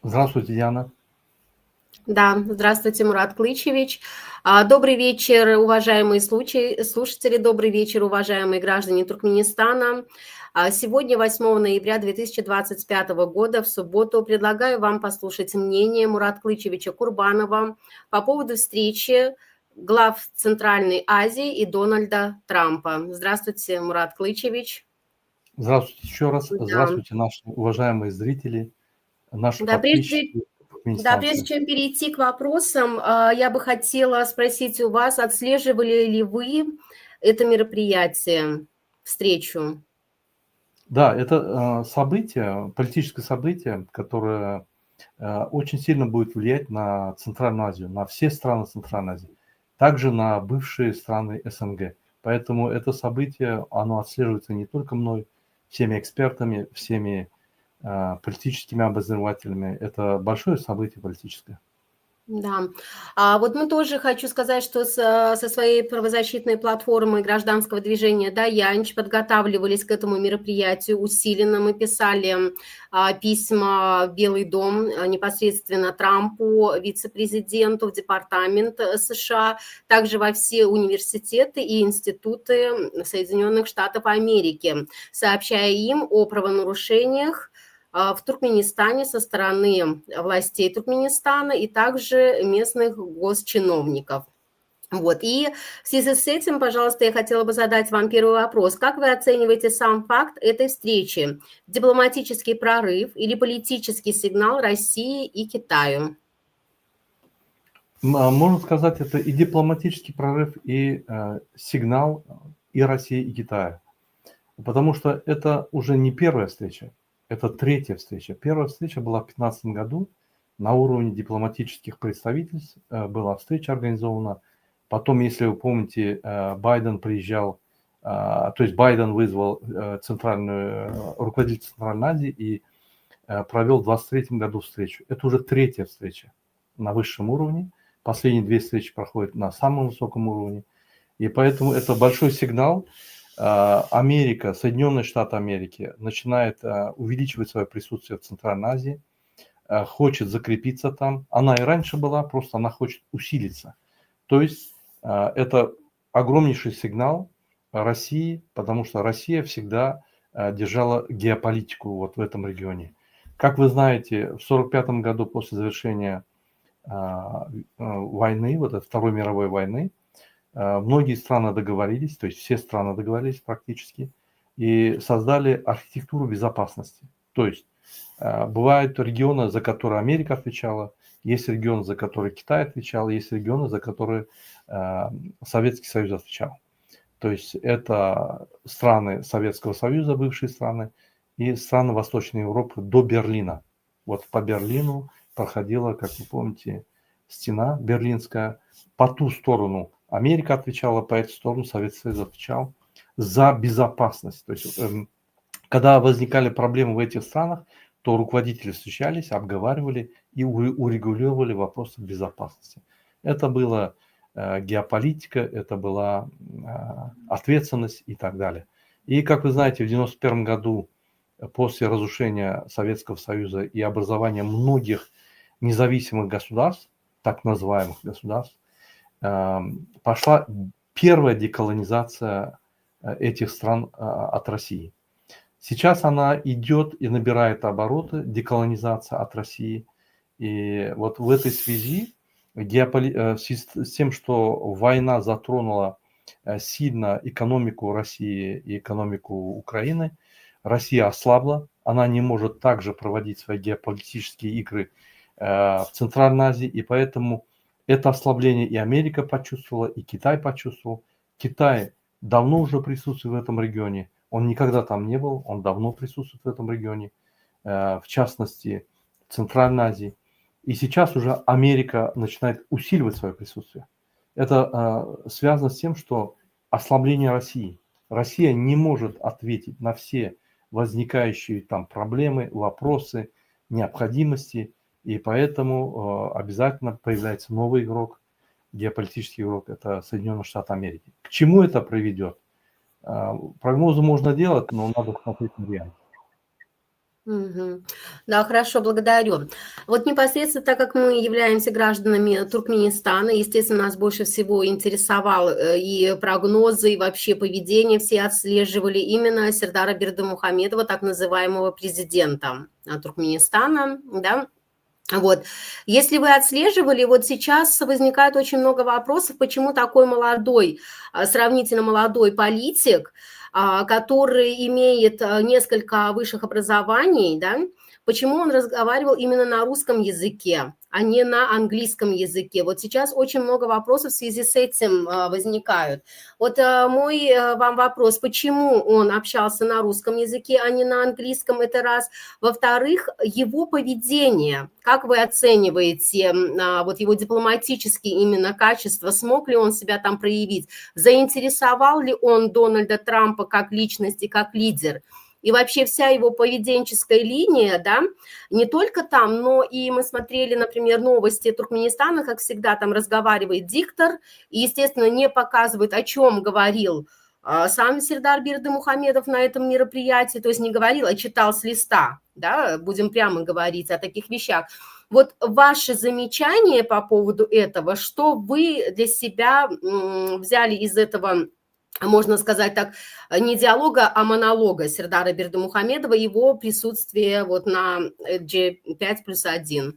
Здравствуйте, Диана. Да, здравствуйте, Мурат Клычевич. Добрый вечер, уважаемые слушатели, добрый вечер, уважаемые граждане Туркменистана. Сегодня, 8 ноября 2025 года, в субботу, предлагаю вам послушать мнение Мурата Клычевича Курбанова по поводу встречи глав Центральной Азии и Дональда Трампа. Здравствуйте, Мурат Клычевич. Здравствуйте еще раз. Да. Здравствуйте, наши уважаемые зрители, наши Да, подписчики. прежде чем перейти к вопросам, я бы хотела спросить у вас, отслеживали ли вы это мероприятие, встречу? Да, это событие, политическое событие, которое очень сильно будет влиять на Центральную Азию, на все страны Центральной Азии, также на бывшие страны СНГ. Поэтому это событие, оно отслеживается не только мной, всеми экспертами, всеми политическими обозревателями. Это большое событие политическое. Да. Вот мы тоже, хочу сказать, что со своей правозащитной платформой гражданского движения «Даянч» подготавливались к этому мероприятию усиленно. Мы писали письма в Белый дом непосредственно Трампу, вице-президенту, в департамент США, также во все университеты и институты Соединенных Штатов Америки, сообщая им о правонарушениях в Туркменистане со стороны властей Туркменистана и также местных госчиновников. Вот. И в связи с этим, пожалуйста, я хотела бы задать вам первый вопрос. Как вы оцениваете сам факт этой встречи? Дипломатический прорыв или политический сигнал России и Китаю? Можно сказать, это и дипломатический прорыв, и сигнал и России, и Китая. Потому что это уже не первая встреча, это третья встреча. Первая встреча была в 2015 году на уровне дипломатических представительств, была встреча организована. Потом, если вы помните, Байден приезжал, то есть Байден вызвал руководителя Центральной Азии и провел в 2023 году встречу. Это уже третья встреча на высшем уровне. Последние две встречи проходят на самом высоком уровне. И поэтому это большой сигнал. Америка, Соединенные Штаты Америки начинает увеличивать свое присутствие в Центральной Азии, хочет закрепиться там. Она и раньше была, просто она хочет усилиться. То есть это огромнейший сигнал России, потому что Россия всегда держала геополитику вот в этом регионе. Как вы знаете, в 1945 году после завершения войны, вот этой Второй мировой войны, многие страны договорились, то есть все страны договорились практически, и создали архитектуру безопасности. То есть бывают регионы, за которые Америка отвечала, есть регионы, за которые Китай отвечал, есть регионы, за которые Советский Союз отвечал. То есть это страны Советского Союза, бывшие страны, и страны Восточной Европы до Берлина. Вот по Берлину проходила, как вы помните, стена берлинская. По ту сторону Америка отвечала, по эту сторону Советский Союз отвечал за безопасность. То есть когда возникали проблемы в этих странах, то руководители встречались, обговаривали и урегулировали вопросы безопасности. Это была геополитика, это была ответственность и так далее. И, как вы знаете, в 1991 году, после разрушения Советского Союза и образования многих независимых государств, так называемых государств, пошла первая деколонизация этих стран от России. Сейчас она идет и набирает обороты, деколонизация от России. И вот в этой связи, с тем, что война затронула сильно экономику России и экономику Украины, Россия ослабла, она не может также проводить свои геополитические игры в Центральной Азии, и поэтому это ослабление и Америка почувствовала, и Китай почувствовал. Китай давно уже присутствует в этом регионе. Он никогда там не был, он давно присутствует в этом регионе, в частности, в Центральной Азии. И сейчас уже Америка начинает усиливать свое присутствие. Это связано с тем, что ослабление России. Россия не может ответить на все возникающие там проблемы, вопросы, необходимости, и поэтому обязательно появляется новый игрок, геополитический игрок, это Соединенные Штаты Америки. К чему это приведет? Прогнозы можно делать, но надо смотреть на реальность. Мгм. Да, хорошо, благодарю. Вот непосредственно, так как мы являемся гражданами Туркменистана, естественно, нас больше всего интересовал и прогнозы, и вообще поведение все отслеживали именно Сердара Бердымухамедова, так называемого президента Туркменистана, да. Вот. Если вы отслеживали, вот сейчас возникает очень много вопросов, почему такой молодой, сравнительно молодой политик, который имеет несколько высших образований, да, почему он разговаривал именно на русском языке, а не на английском языке. Вот сейчас очень много вопросов в связи с этим возникают. Вот мой вам вопрос, почему он общался на русском языке, а не на английском, это раз. Во-вторых, его поведение, как вы оцениваете вот его дипломатические именно качества, смог ли он себя там проявить, заинтересовал ли он Дональда Трампа как личность и как лидер? И вообще вся его поведенческая линия, да, не только там, но и мы смотрели, например, новости Туркменистана, как всегда, там разговаривает диктор, и, естественно, не показывает, о чем говорил сам Сердар Бердымухамедов на этом мероприятии, то есть не говорил, а читал с листа, да, будем прямо говорить о таких вещах. Вот ваши замечания по поводу этого, что вы для себя взяли из этого, можно сказать так, не диалога, а монолога Сердара Бердымухамедова, его присутствие вот на G5+1?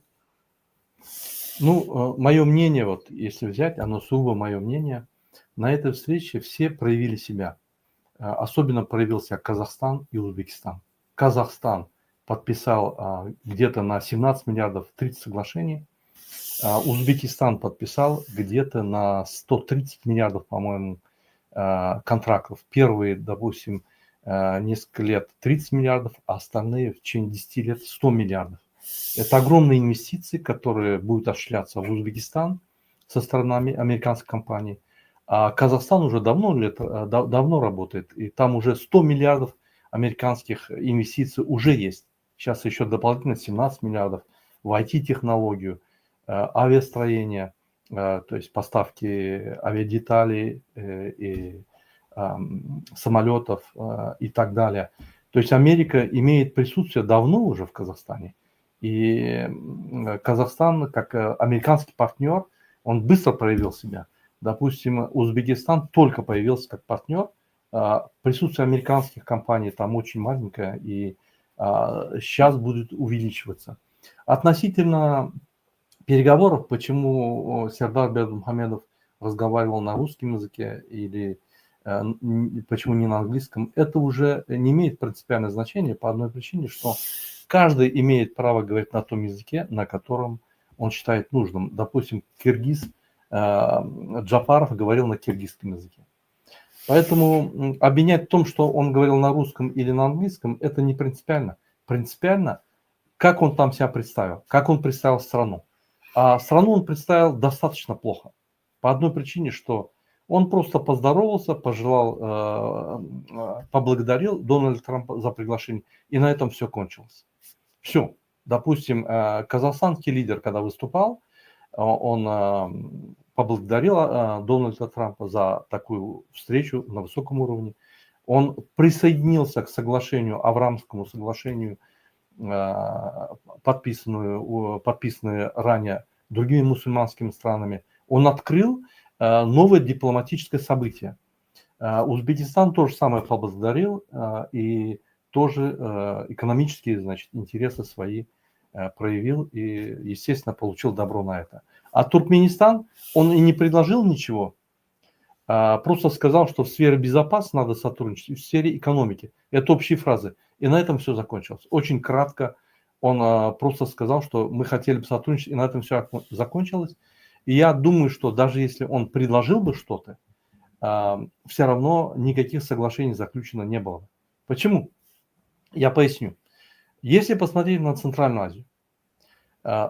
Ну, мое мнение, вот если взять, оно сугубо мое мнение, на этой встрече все проявили себя. Особенно проявился Казахстан и Узбекистан. Казахстан подписал где-то на 17 миллиардов 30 соглашений. Узбекистан подписал где-то на 130 миллиардов, по-моему, контрактов. Первые, допустим, несколько лет 30 миллиардов, а остальные в течение 10 лет 100 миллиардов. Это огромные инвестиции, которые будут осуществляться в Узбекистан со стороны американской компании. А Казахстан уже давно работает, и там уже 100 миллиардов американских инвестиций уже есть. Сейчас еще дополнительно 17 миллиардов в IT-технологию, авиастроение, то есть поставки авиадеталей и самолетов и так далее. То есть Америка имеет присутствие давно уже в Казахстане. И Казахстан, как американский партнер, он быстро проявил себя. Допустим, Узбекистан только появился как партнер. Присутствие американских компаний там очень маленькое и сейчас будет увеличиваться. Относительно переговоров, почему Сердар Бердымухамедов разговаривал на русском языке или почему не на английском, это уже не имеет принципиального значения по одной причине, что каждый имеет право говорить на том языке, на котором он считает нужным. Допустим, киргиз Джафаров говорил на киргизском языке. Поэтому обвинять в том, что он говорил на русском или на английском, это не принципиально. Принципиально, как он там себя представил, как он представил страну. А страну он представил достаточно плохо. По одной причине, что он просто поздоровался, пожелал, поблагодарил Дональда Трампа за приглашение, и на этом все кончилось. Все. Допустим, казахстанский лидер, когда выступал, он поблагодарил Дональда Трампа за такую встречу на высоком уровне. Он присоединился к соглашению, Аврамскому соглашению, подписанное ранее другими мусульманскими странами. Он открыл новое дипломатическое событие. Узбекистан тоже самое поблагодарил и тоже экономические, значит, интересы свои проявил и, естественно, получил добро на это. А Туркменистан, он и не предложил ничего, просто сказал, что в сфере безопасности надо сотрудничать, в сфере экономики. Это общие фразы. И на этом все закончилось. Очень кратко он просто сказал, что мы хотели бы сотрудничать, и на этом все закончилось. И я думаю, что даже если он предложил бы что-то, все равно никаких соглашений заключено не было. Почему? Я поясню. Если посмотреть на Центральную Азию,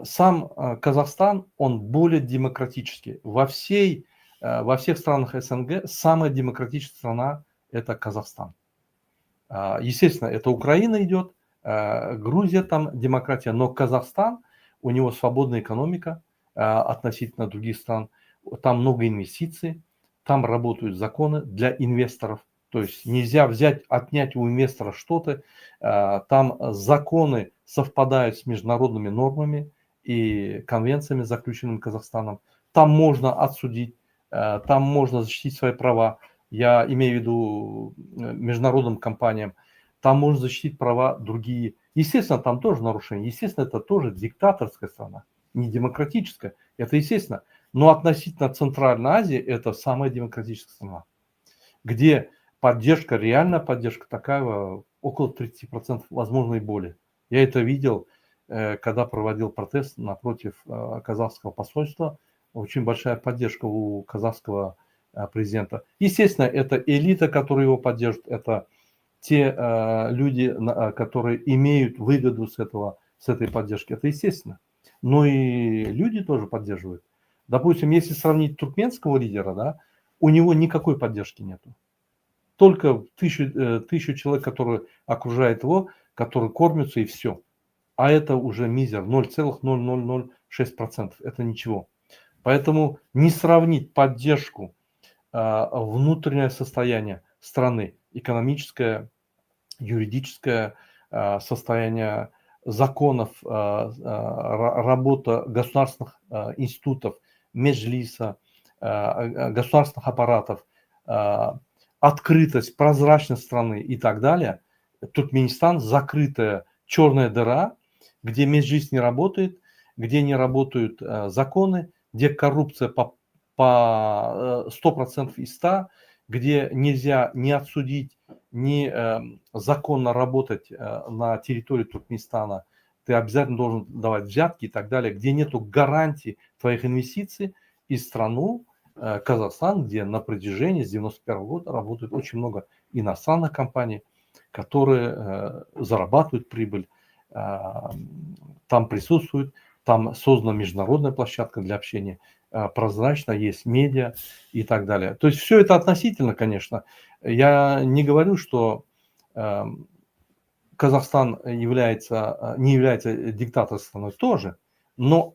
сам Казахстан, он более демократический. Во всех странах СНГ самая демократическая страна – это Казахстан. Естественно, это Украина идет, Грузия там демократия, но Казахстан, у него свободная экономика относительно других стран, там много инвестиций, там работают законы для инвесторов, то есть нельзя отнять у инвестора что-то, там законы совпадают с международными нормами и конвенциями, заключенными Казахстаном, там можно отсудить, там можно защитить свои права, я имею в виду международным компаниям, там можно защитить права другие. Естественно, там тоже нарушения. Естественно, это тоже диктаторская страна, не демократическая. Это естественно. Но относительно Центральной Азии это самая демократическая страна, где поддержка, реальная поддержка такая, около 30%, возможно и более. Я это видел, когда проводил протест напротив казахского посольства. Очень большая поддержка у казахского президента. Естественно, это элита, которая его поддержит, это те люди, которые имеют выгоду с этой поддержки. Это естественно. Но и люди тоже поддерживают. Допустим, если сравнить туркменского лидера, да, у него никакой поддержки нету. Только тысячу человек, которые окружают его, которые кормятся и все. А это уже мизер, 0,0006%. Это ничего. Поэтому не сравнить поддержку, внутреннее состояние страны, экономическое, юридическое состояние законов, работа государственных институтов, меджлиса, государственных аппаратов, открытость, прозрачность страны и так далее. Туркменистан закрытая черная дыра, где меджлис не работает, где не работают законы, где коррупция по 100% из 100, где нельзя ни отсудить, ни законно работать на территории Туркменистана, ты обязательно должен давать взятки и так далее, где нету гарантий твоих инвестиций, и страну Казахстан, где на протяжении с 91 года работает очень много иностранных компаний, которые зарабатывают прибыль, там присутствуют, там создана международная площадка для общения, прозрачно, есть медиа и так далее. То есть все это относительно, конечно. Я не говорю, что Казахстан не является диктаторской страной тоже, но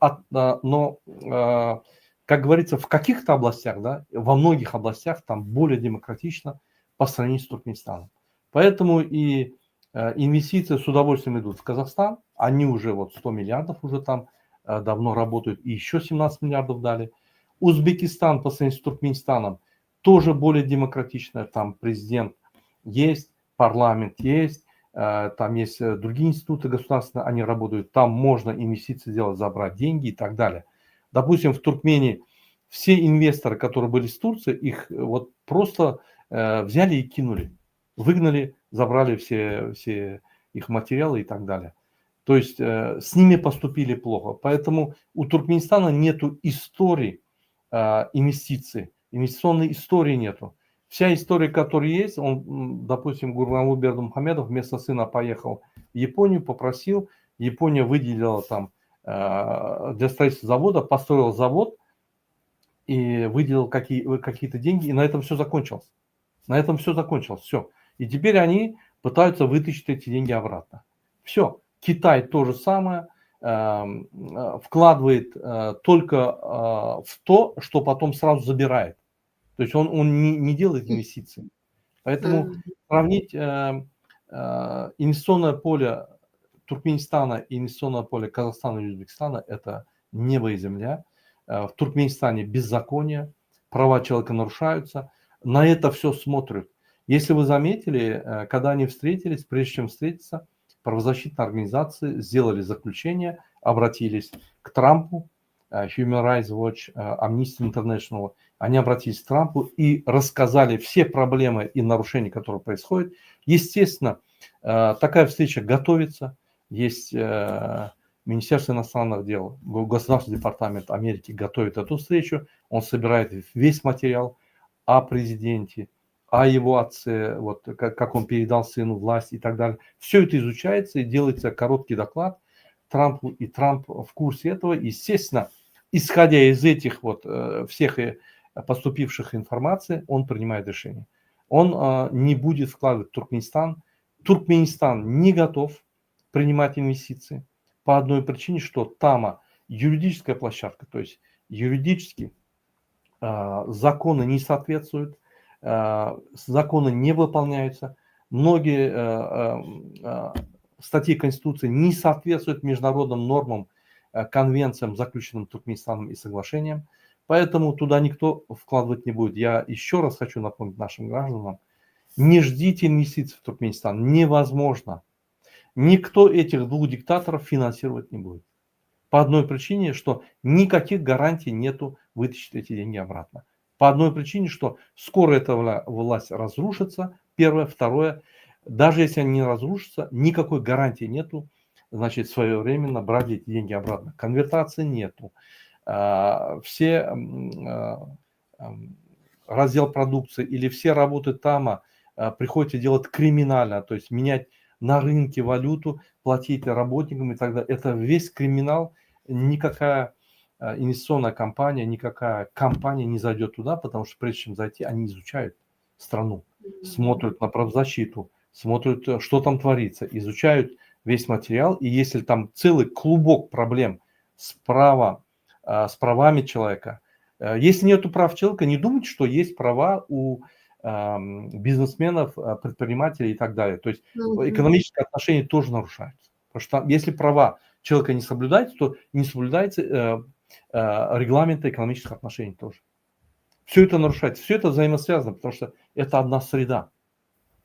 как говорится, в каких-то областях, да, во многих областях там более демократично по сравнению с Туркменистаном. Поэтому и инвестиции с удовольствием идут в Казахстан, они уже 100 миллиардов уже там давно работают, и еще 17 миллиардов дали. Узбекистан по сравнению с Туркменистаном тоже более демократично, там президент есть, парламент есть, там есть другие институты государственные, они работают, там можно инвестиции делать, забрать деньги и так далее. Допустим, в Туркмении все инвесторы, которые были с Турции, их просто взяли и кинули, выгнали, забрали все их материалы и так далее. То есть с ними поступили плохо. Поэтому у Туркменистана нету истории инвестиций, инвестиционной истории нету. Вся история, которая есть, допустим, Гурбангулы Бердымухамедов вместо сына поехал в Японию, попросил, Япония выделила там для строительства завода, построил завод и выделил какие-то деньги, и на этом все закончилось. На этом все закончилось, все. И теперь они пытаются вытащить эти деньги обратно. Все. Китай то же самое, вкладывает только в то, что потом сразу забирает. То есть он не делает инвестиций. Поэтому сравнить инвестиционное поле Туркменистана и инвестиционное поле Казахстана и Узбекистана – это небо и земля. В Туркменистане беззаконие, права человека нарушаются. На это все смотрят. Если вы заметили, когда они встретились, прежде чем встретиться, правозащитные организации сделали заключение, обратились к Трампу, Human Rights Watch, Amnesty International. Они обратились к Трампу и рассказали все проблемы и нарушения, которые происходят. Естественно, такая встреча готовится. Есть Министерство иностранных дел, Государственный департамент Америки готовит эту встречу. Он собирает весь материал. о президенте, о его отце, вот как он передал сыну власть и так далее. Все это изучается и делается короткий доклад Трампу, и Трамп в курсе этого. Естественно, исходя из этих вот всех поступивших информаций, он принимает решение. Он не будет вкладывать в Туркменистан. Туркменистан не готов принимать инвестиции по одной причине, что там юридическая площадка, то есть юридически законы не соответствуют, законы не выполняются, многие статьи Конституции не соответствуют международным нормам, конвенциям, заключенным Туркменистаном и соглашениям, поэтому туда никто вкладывать не будет. Я еще раз хочу напомнить нашим гражданам, не ждите инвестиций в Туркменистан, невозможно. Никто этих двух диктаторов финансировать не будет. По одной причине, что никаких гарантий нету вытащить эти деньги обратно. По одной причине, что скоро эта власть разрушится, первое. Второе, даже если они не разрушатся, никакой гарантии нету, значит, своевременно брать эти деньги обратно. Конвертации нету. Все раздел продукции или все работы там приходится делать криминально, то есть менять на рынке валюту, платить работникам и так далее. Это весь криминал. Никакая инвестиционная компания, никакая компания не зайдет туда, потому что прежде чем зайти, они изучают страну, смотрят на правозащиту, смотрят, что там творится, изучают весь материал. И если там целый клубок проблем с правами человека, если нету прав человека, не думайте, что есть права у бизнесменов, предпринимателей и так далее. То есть экономические отношения тоже нарушаются. Потому что если права человека не соблюдается, то не соблюдается регламент экономических отношений тоже. Все это нарушается, все это взаимосвязано, потому что это одна среда.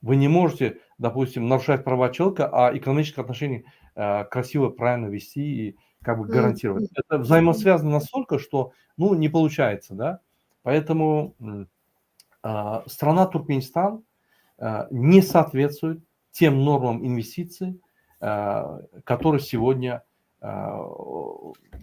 Вы не можете, допустим, нарушать права человека, а экономические отношения красиво, правильно вести и как бы гарантировать. Это взаимосвязано настолько, что не получается, да. Поэтому страна Туркменистан не соответствует тем нормам инвестиций, которые сегодня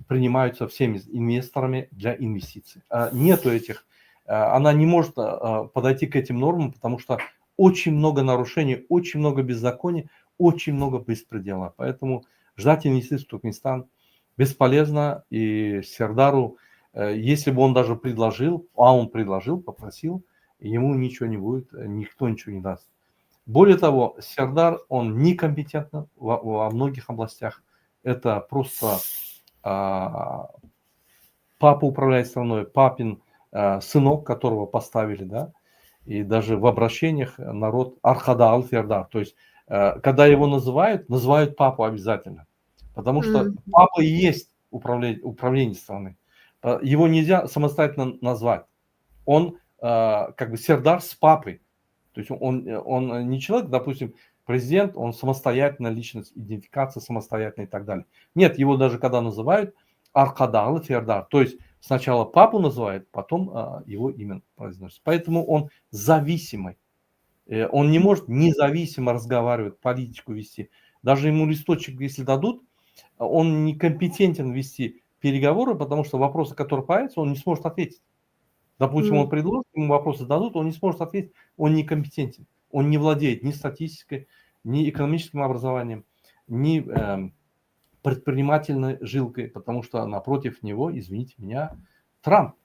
принимаются всеми инвесторами для инвестиций. Нету этих, она не может подойти к этим нормам, потому что очень много нарушений, очень много беззакония, очень много беспредела. Поэтому ждать инвестиций в Туркменистан бесполезно. И Сердару, если бы он даже предложил, он предложил, попросил, ему ничего не будет, никто ничего не даст. Более того, Сердар, он некомпетентен во многих областях. Это просто папа управляет страной, папин сынок, которого поставили, да, и даже в обращениях народ Архада Алфердар, то есть когда его называют папу обязательно, потому что папа и есть управление страны. Его нельзя самостоятельно назвать. Он как бы Сердар с папой. То есть он не человек, допустим, президент, он самостоятельная личность, идентификация самостоятельная и так далее. Нет, его даже когда называют Аркадалы Фердар, то есть сначала папу называют, потом его имя произносят. Поэтому он зависимый. Он не может независимо разговаривать, политику вести. Даже ему листочек, если дадут, он некомпетентен вести переговоры, потому что вопросы, которые появятся, он не сможет ответить. Допустим, он предложит, ему вопросы дадут, он не сможет ответить, он некомпетентен. Он не владеет ни статистикой, ни экономическим образованием, ни предпринимательной жилкой, потому что напротив него, извините меня, Трамп.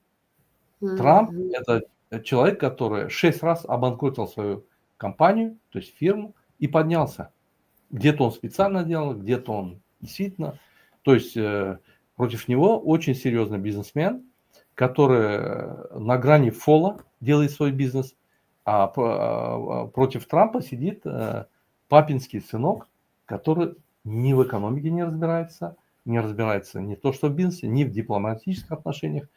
Трамп – это человек, который 6 раз обанкротил свою компанию, то есть фирму, и поднялся. Где-то он специально делал, где-то он действительно. То есть против него очень серьезный бизнесмен, который на грани фола делает свой бизнес, а против Трампа сидит папинский сынок, который ни в экономике не разбирается не то что в бизнесе, ни в дипломатических отношениях.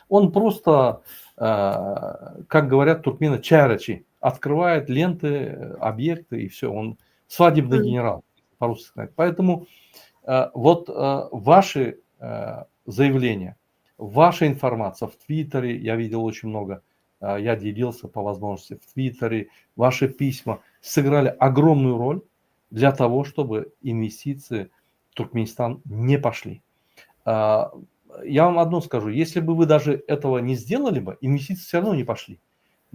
Он просто, как говорят туркмены, чайрачи, открывает ленты, объекты и все. Он свадебный генерал, по-русски сказать. Поэтому вот ваши заявления, ваша информация в Твиттере, я видел очень много, я делился по возможности в Твиттере, ваши письма сыграли огромную роль для того, чтобы инвестиции в Туркменистан не пошли. Я вам одно скажу, если бы вы даже этого не сделали бы, инвестиции все равно не пошли.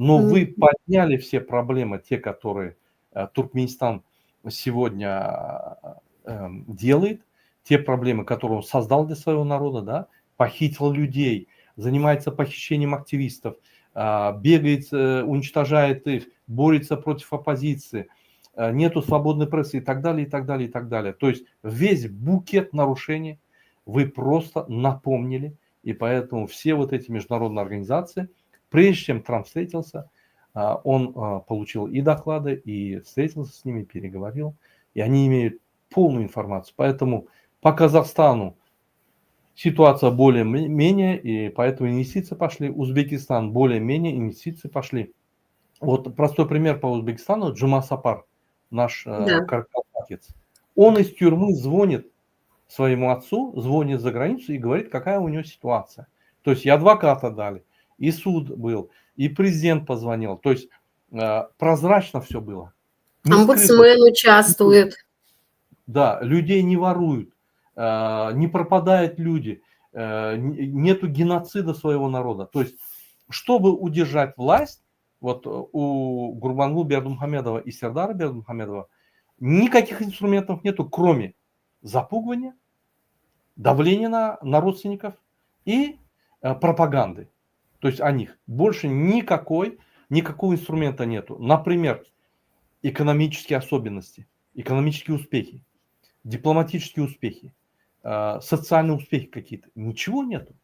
Но вы подняли все проблемы, те, которые Туркменистан сегодня делает, те проблемы, которые он создал для своего народа, да, похитил людей, занимается похищением активистов, бегает, уничтожает их, борется против оппозиции, нету свободной прессы и так далее, и так далее, и так далее. То есть весь букет нарушений вы просто напомнили, и поэтому все вот эти международные организации, прежде чем Трамп встретился, он получил и доклады, и встретился с ними, переговорил, и они имеют полную информацию. Поэтому по Казахстану ситуация более-менее, и поэтому инвестиции пошли. Узбекистан более-менее, инвестиции пошли. Вот простой пример по Узбекистану. Джума Сапар, наш каракалпакец, он из тюрьмы звонит своему отцу, звонит за границу и говорит, какая у него ситуация. То есть и адвоката дали, и суд был, и президент позвонил. То есть прозрачно все было. Омбудсмен участвует. Да, людей не воруют, не пропадают люди, нету геноцида своего народа. То есть, чтобы удержать власть, вот у Гурбангулы Бердымухамедова и Сердара Бердымухамедова никаких инструментов нету, кроме запугивания, давления на родственников и пропаганды. То есть о них. Больше никакого инструмента нету. Например, экономические особенности, экономические успехи, дипломатические успехи, социальные успехи какие-то. Ничего нету.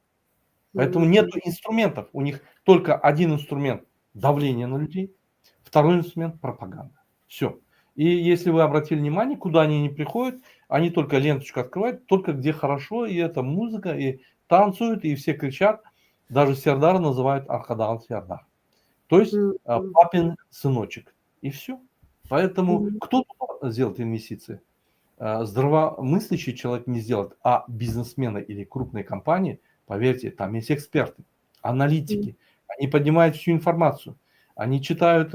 Поэтому нету инструментов. У них только один инструмент – давление на людей, второй инструмент – пропаганда. Все. И если вы обратили внимание, куда они не приходят, они только ленточку открывают, только где хорошо, и это музыка, и танцуют, и все кричат. Даже Сердар называют Архадал Сердар. То есть папин сыночек. И все. Поэтому кто сделает инвестиции? Здравомыслящий человек не сделает, а бизнесмены или крупные компании, поверьте, там есть эксперты, аналитики, они поднимают всю информацию, они читают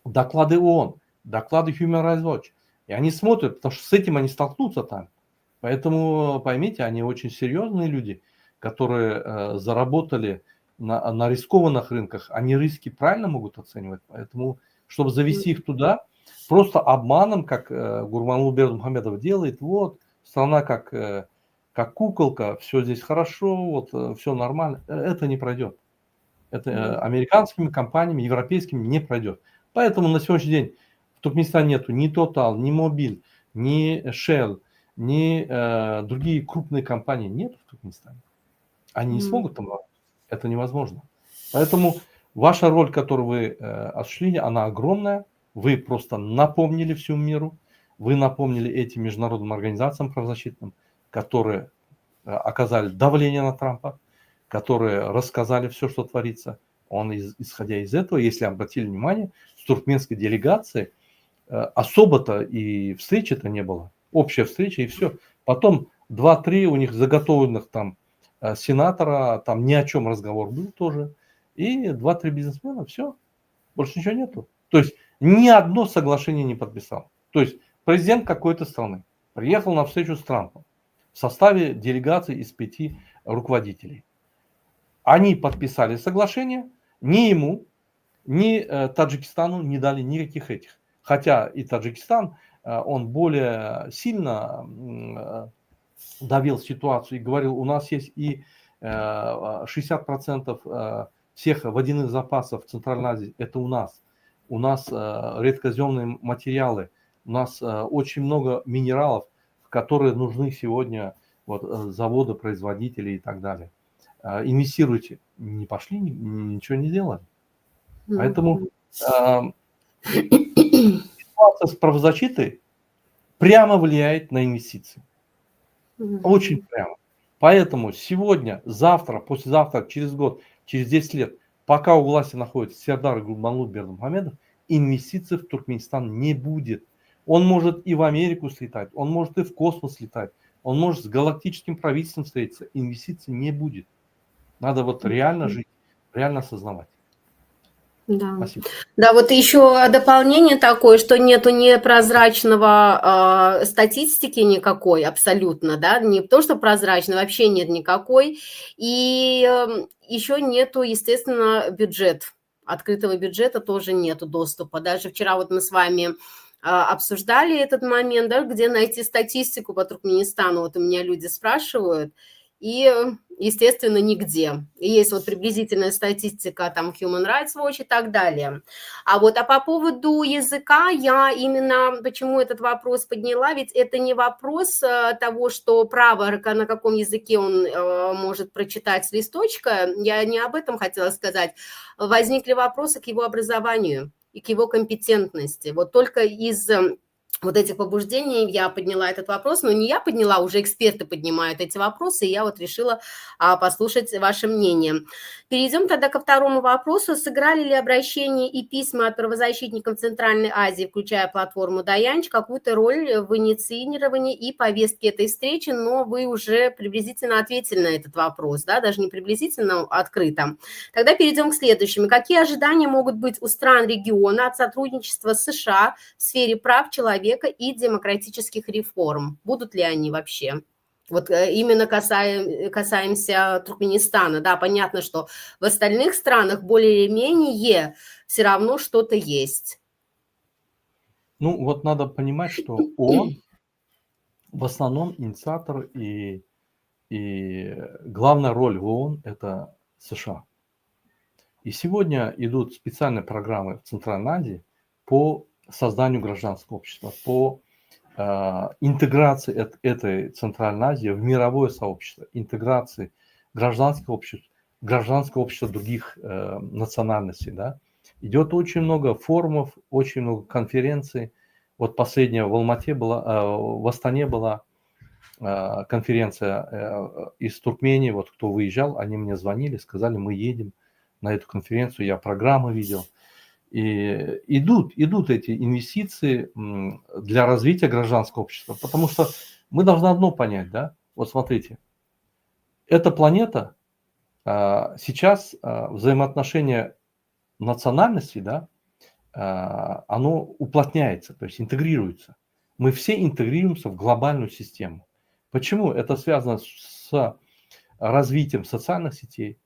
доклады ООН, доклады Human Rights Watch, и они смотрят, потому что с этим они столкнутся там. Поэтому, поймите, они очень серьезные люди, которые заработали на рискованных рынках, они риски правильно могут оценивать, поэтому, чтобы завести их туда, просто обманом, как Гурбангулы Бердымухамедов делает, вот, страна как куколка, все здесь хорошо, вот, все нормально, это не пройдет. Это американскими компаниями, европейскими не пройдет. Поэтому на сегодняшний день в Туркменистане нету ни Total, ни Mobil, ни Shell, ни другие крупные компании нет в Туркменистане. Они не смогут там работать. Это невозможно. Поэтому ваша роль, которую вы осуществили, она огромная. Вы просто напомнили всему миру, вы напомнили этим международным организациям правозащитным, которые оказали давление на Трампа, которые рассказали все, что творится. Он, исходя из этого, если обратили внимание, с туркменской делегацией особо-то и встречи-то не было. Общая встреча и все. Потом 2-3 у них заготовленных там сенатора, там ни о чем разговор был тоже. И 2-3 бизнесмена, все. Больше ничего нету. То есть ни одно соглашение не подписал. То есть президент какой-то страны приехал на встречу с Трампом в составе делегации из 5 руководителей. Они подписали соглашение, ни ему, ни Таджикистану не дали никаких этих. Хотя и Таджикистан, он более сильно давил ситуацию и говорил, у нас есть и 60% всех водяных запасов в Центральной Азии, это у нас. У нас редкоземные материалы, у нас очень много минералов, которые нужны сегодня вот, заводы, производители и так далее. Инвестируйте. Не пошли, ничего не делали. Поэтому ситуация с правозащитой прямо влияет на инвестиции. Очень прямо. Поэтому сегодня, завтра, послезавтра, через год, через 10 лет, пока у власти находится Сердар Гурбангулы Бердымухамедов, инвестиций в Туркменистан не будет. Он может и в Америку слетать, он может и в космос летать, он может с галактическим правительством встретиться. Инвестиций не будет. Надо вот реально жить, реально осознавать. Да. Спасибо. Да, вот еще дополнение такое, что нету непрозрачного статистики никакой абсолютно, да, не то, что прозрачно, вообще нет никакой, и еще нету, естественно, бюджет открытого бюджета тоже нету доступа. Даже вчера вот мы с вами обсуждали этот момент, да, где найти статистику по Туркменистану. Вот у меня люди спрашивают, и, естественно, нигде. И есть вот приблизительная статистика, там, Human Rights Watch и так далее. А по поводу языка, я именно почему этот вопрос подняла, ведь это не вопрос того, что право, на каком языке он может прочитать с листочка, я не об этом хотела сказать. Возникли вопросы к его образованию и к его компетентности. Вот только из вот этих побуждений я подняла этот вопрос, но не я подняла, уже эксперты поднимают эти вопросы, и я вот решила послушать ваше мнение. Перейдем тогда ко второму вопросу. Сыграли ли обращения и письма от правозащитников Центральной Азии, включая платформу Даянч, какую-то роль в инициировании и повестке этой встречи? Но вы уже приблизительно ответили на этот вопрос, да, даже не приблизительно, а открыто. Тогда перейдем к следующему. Какие ожидания могут быть у стран региона от сотрудничества с США в сфере прав человека и демократических реформ? Будут ли они вообще? Вот именно касаемся Туркменистана. Да, понятно, что в остальных странах более-менее все равно что-то есть. Ну, вот надо понимать, что ООН в основном инициатор и главная роль в ООН – это США. И сегодня идут специальные программы в Центральной Азии по созданию гражданского общества, по интеграции этой Центральной Азии в мировое сообщество, интеграции гражданского общества других национальностей. Да? Идет очень много форумов, очень много конференций. Вот последняя в Алмате была, в Астане была конференция из Туркмении. Вот кто выезжал, они мне звонили, сказали, мы едем на эту конференцию, я программы видел. И идут эти инвестиции для развития гражданского общества, потому что мы должны одно понять, да, вот смотрите, эта планета сейчас взаимоотношения национальностей, да, оно уплотняется, то есть интегрируется. Мы все интегрируемся в глобальную систему. Почему? Это связано с развитием социальных сетей,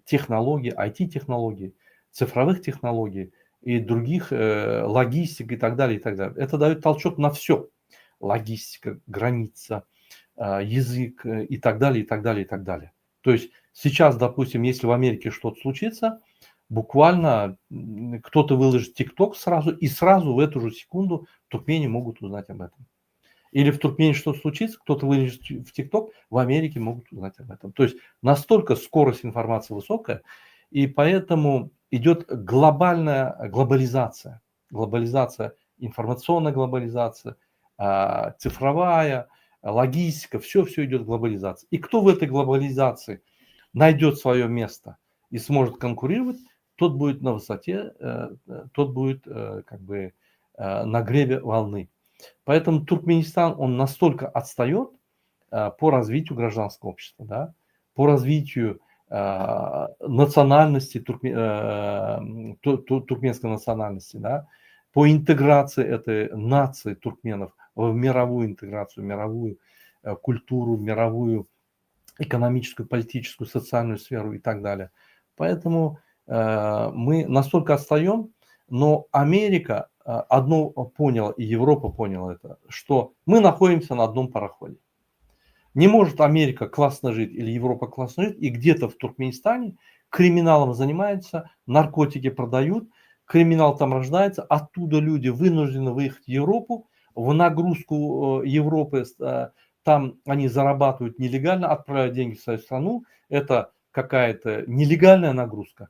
технологий, IT-технологий, цифровых технологий и других, логистик и так далее, и так далее. Это дает толчок на все. Логистика, граница, язык и так далее, и так далее, и так далее. То есть сейчас, допустим, если в Америке что-то случится, буквально кто-то выложит ТикТок сразу, и сразу в эту же секунду в Туркмении могут узнать об этом. Или в Туркмении что-то случится, кто-то выложит в ТикТок, в Америке могут узнать об этом. То есть настолько скорость информации высокая, и поэтому идет глобализация, информационная глобализация, цифровая, логистика, все идет глобализация. И кто в этой глобализации найдет свое место и сможет конкурировать, тот будет на высоте, тот будет на гребе волны. Поэтому Туркменистан, он настолько отстает по развитию гражданского общества, да, по развитию национальности, туркменской национальности, да, по интеграции этой нации туркменов в мировую интеграцию, мировую культуру, мировую экономическую, политическую, социальную сферу и так далее. Поэтому мы настолько отстаем, но Америка одно поняла, и Европа поняла это, что мы находимся на одном пароходе. Не может Америка классно жить или Европа классно жить, и где-то в Туркменистане криминалом занимаются, наркотики продают, криминал там рождается, оттуда люди вынуждены выехать в Европу, в нагрузку Европы, там они зарабатывают нелегально, отправляют деньги в свою страну, это какая-то нелегальная нагрузка.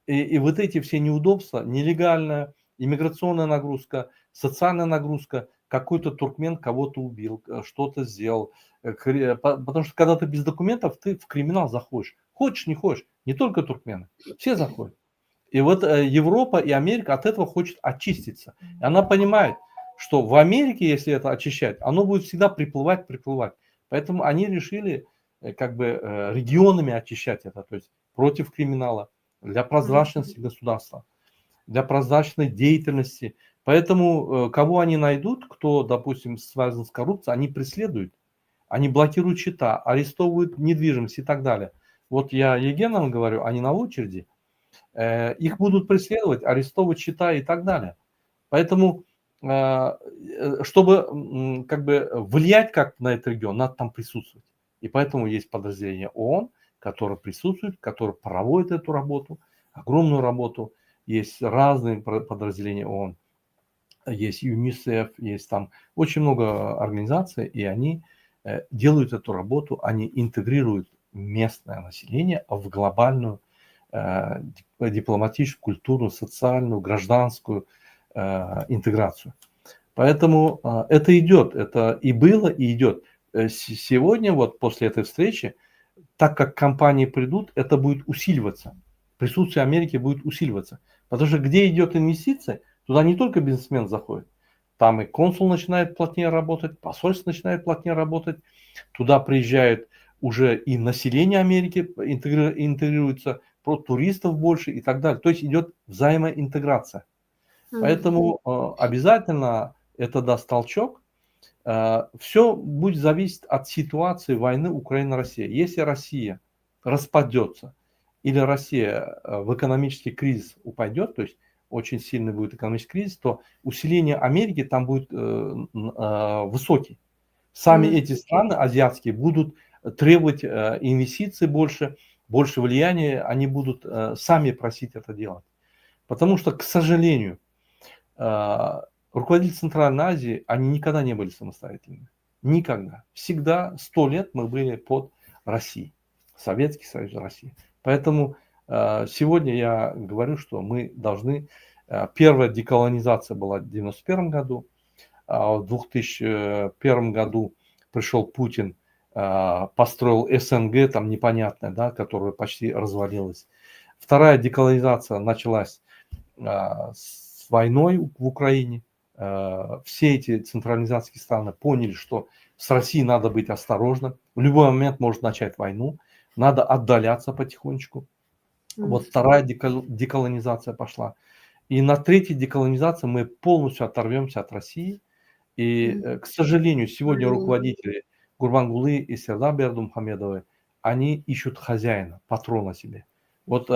И вот эти все неудобства, нелегальная, иммиграционная нагрузка, социальная нагрузка, какой-то туркмен кого-то убил, что-то сделал. Потому что когда ты без документов, ты в криминал заходишь. Хочешь, не хочешь. Не только туркмены. Все заходят. И вот Европа и Америка от этого хочет очиститься. И она понимает, что в Америке, если это очищать, оно будет всегда приплывать. Поэтому они решили регионами очищать это. То есть против криминала, для прозрачности государства, для прозрачной деятельности. Поэтому кого они найдут, кто, допустим, связан с коррупцией, они преследуют. Они блокируют счета, арестовывают недвижимость и так далее. Вот я Егеновым говорю, они на очереди. их будут преследовать, арестовывать счета и так далее. Поэтому, чтобы как бы влиять как на этот регион, надо там присутствовать. И поэтому есть подразделение ООН, которое присутствует, которое проводит эту работу, огромную работу. Есть разные подразделения ООН, есть ЮНИСЕФ, есть там очень много организаций, и они делают эту работу, они интегрируют местное население в глобальную дипломатическую, культурную, социальную, гражданскую интеграцию. Поэтому это идет, это и было, и идет. Сегодня, вот после этой встречи, так как компании придут, это будет усиливаться. Присутствие Америки будет усиливаться. Потому что где идет инвестиция, туда не только бизнесмен заходит. Там и консул начинает плотнее работать, посольство начинает плотнее работать. Туда приезжают уже и население Америки, интегрируется, про туристов больше и так далее. То есть идет взаимоинтеграция. Поэтому обязательно это даст толчок. Все будет зависеть от ситуации войны Украина-Россия. Если Россия распадется или Россия в экономический кризис упадет, то есть очень сильный будет экономический кризис, то усиление Америки там будет высокий. Сами эти страны азиатские будут требовать инвестиций больше, больше влияния, они будут сами просить это делать. Потому что, к сожалению, руководители Центральной Азии, они никогда не были самостоятельными. Никогда. Всегда 100 лет мы были под Россией. Советский Союз, Россия. Поэтому сегодня я говорю, что мы должны... Первая деколонизация была в 1991 году. В 2001 году пришел Путин, построил СНГ, там непонятное, да, которая почти развалилась. Вторая деколонизация началась с войной в Украине. Все эти централизации страны поняли, что с Россией надо быть осторожным. В любой момент может начать войну. Надо отдаляться потихонечку. Вот вторая деколонизация пошла. И на третьей деколонизации мы полностью оторвемся от России. И, к сожалению, сегодня руководители Гурбангулы и Сердар Бердымухамедовой, они ищут хозяина, патрона себе. Вот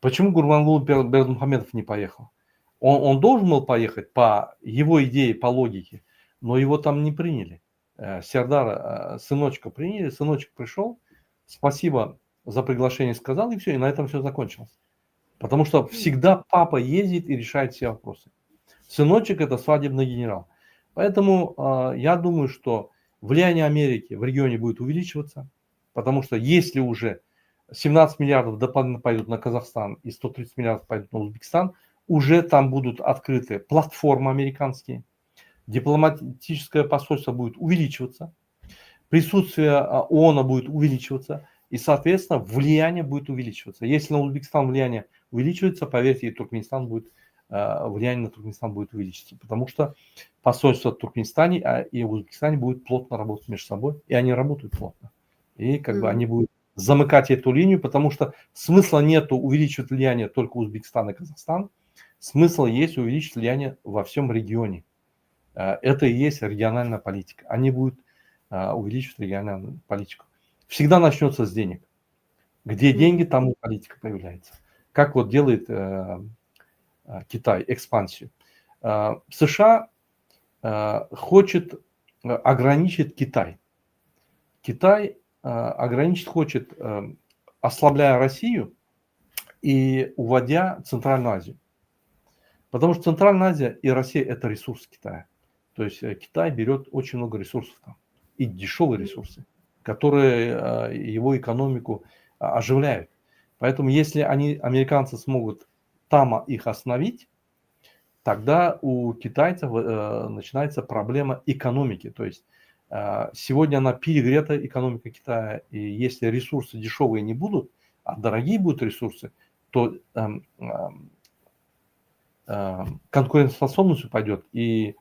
почему Гурбангулы Бердымухамедов не поехал? Он должен был поехать по его идее, по логике, но его там не приняли. Сердара, сыночка приняли, сыночек пришел, спасибо за приглашение сказал, и все, и на этом все закончилось. Потому что всегда папа ездит и решает все вопросы. Сыночек это свадебный генерал. Поэтому я думаю, что влияние Америки в регионе будет увеличиваться, потому что если уже 17 миллиардов дополнительно пойдут на Казахстан и 130 миллиардов пойдут на Узбекистан, уже там будут открыты платформы американские, дипломатическое посольство будет увеличиваться, присутствие ООН будет увеличиваться, и, соответственно, влияние будет увеличиваться. Если на Узбекистан влияние увеличивается, поверьте, и Туркменистан будет, влияние на Туркменистан будет увеличиться, потому что посольство в Туркменистане и в Узбекистане будет плотно работать между собой, и они работают плотно. И как бы они будут замыкать эту линию, потому что смысла нету увеличивать влияние только Узбекистан и Казахстан, смысл есть увеличить влияние во всем регионе. Это и есть региональная политика. Они будут увеличивать региональную политику. Всегда начнется с денег. Где деньги, там и политика появляется. Как вот делает Китай экспансию. США хочет ограничить Китай. Китай ограничить хочет, ослабляя Россию и уводя Центральную Азию. Потому что Центральная Азия и Россия – это ресурс Китая. То есть Китай берет очень много ресурсов там. И дешевые ресурсы, которые его экономику оживляют. Поэтому если американцы смогут там их остановить, тогда у китайцев начинается проблема экономики. То есть сегодня она перегрета, экономика Китая, и если ресурсы дешевые не будут, а дорогие будут ресурсы, то конкурентоспособность упадет, и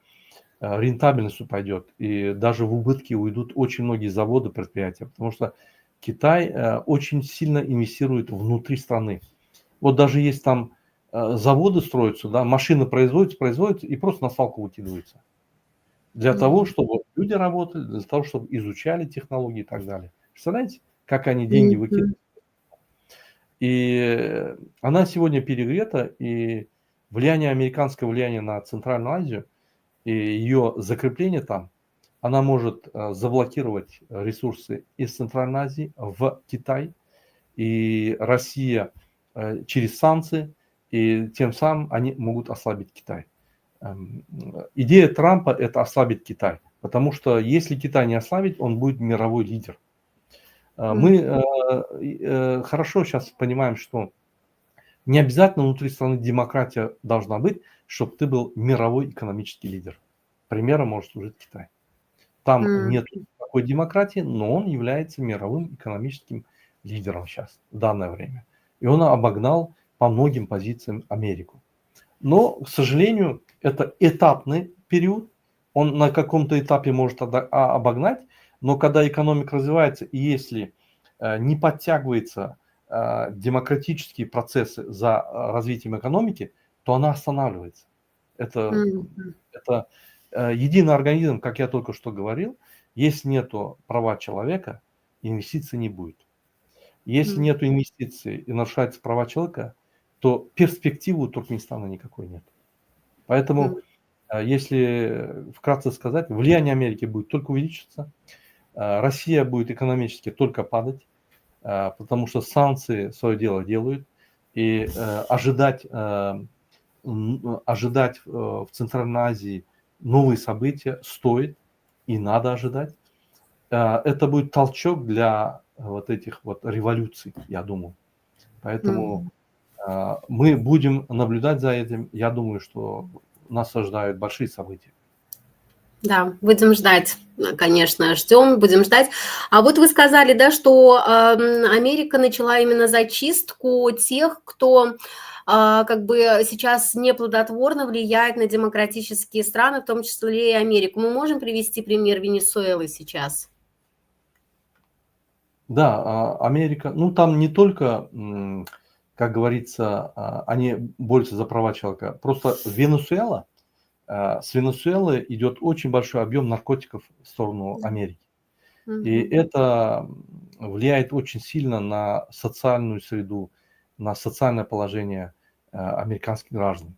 рентабельность упадет, и даже в убытки уйдут очень многие заводы, предприятия, потому что Китай очень сильно инвестирует внутри страны. Вот даже есть там заводы строятся, да, машины производятся и просто на свалку выкидываются. Для того, чтобы люди работали, для того, чтобы изучали технологии и так далее. Представляете, как они деньги выкидывают? И она сегодня перегрета, и американское влияние на Центральную Азию и ее закрепление там, она может заблокировать ресурсы из Центральной Азии в Китай, и Россия через санкции, и тем самым они могут ослабить Китай. Идея Трампа – это ослабить Китай, потому что если Китай не ослабить, он будет мировой лидер. Мы хорошо сейчас понимаем, что не обязательно внутри страны демократия должна быть, чтобы ты был мировой экономический лидер. Примером может служить Китай. Там нет такой демократии, но он является мировым экономическим лидером сейчас, в данное время. И он обогнал по многим позициям Америку. Но, к сожалению, это этапный период. Он на каком-то этапе может обогнать, но когда экономика развивается, и если не подтягиваются демократические процессы за развитием экономики, то она останавливается. Это единый организм, как я только что говорил. Если нету права человека, инвестиций не будет. Если нету инвестиций и нарушаются права человека, то перспективы у Туркменистана никакой нет. Поэтому, если вкратце сказать, влияние Америки будет только увеличиваться, Россия будет экономически только падать, потому что санкции свое дело делают, и ожидать в Центральной Азии новые события стоит и надо ожидать. Это будет толчок для вот этих вот революций, я думаю. Поэтому мы будем наблюдать за этим. Я думаю, что нас ожидают большие события. Да, будем ждать, конечно, ждем, будем ждать. А вот вы сказали, да, что Америка начала именно зачистку тех, кто как бы сейчас неплодотворно влияет на демократические страны, в том числе и Америку. Мы можем привести пример Венесуэлы сейчас? Да, Америка, ну там не только, как говорится, они борются за права человека, просто Венесуэла, с Венесуэлы идет очень большой объем наркотиков в сторону Америки. И это влияет очень сильно на социальную среду, на социальное положение американских граждан.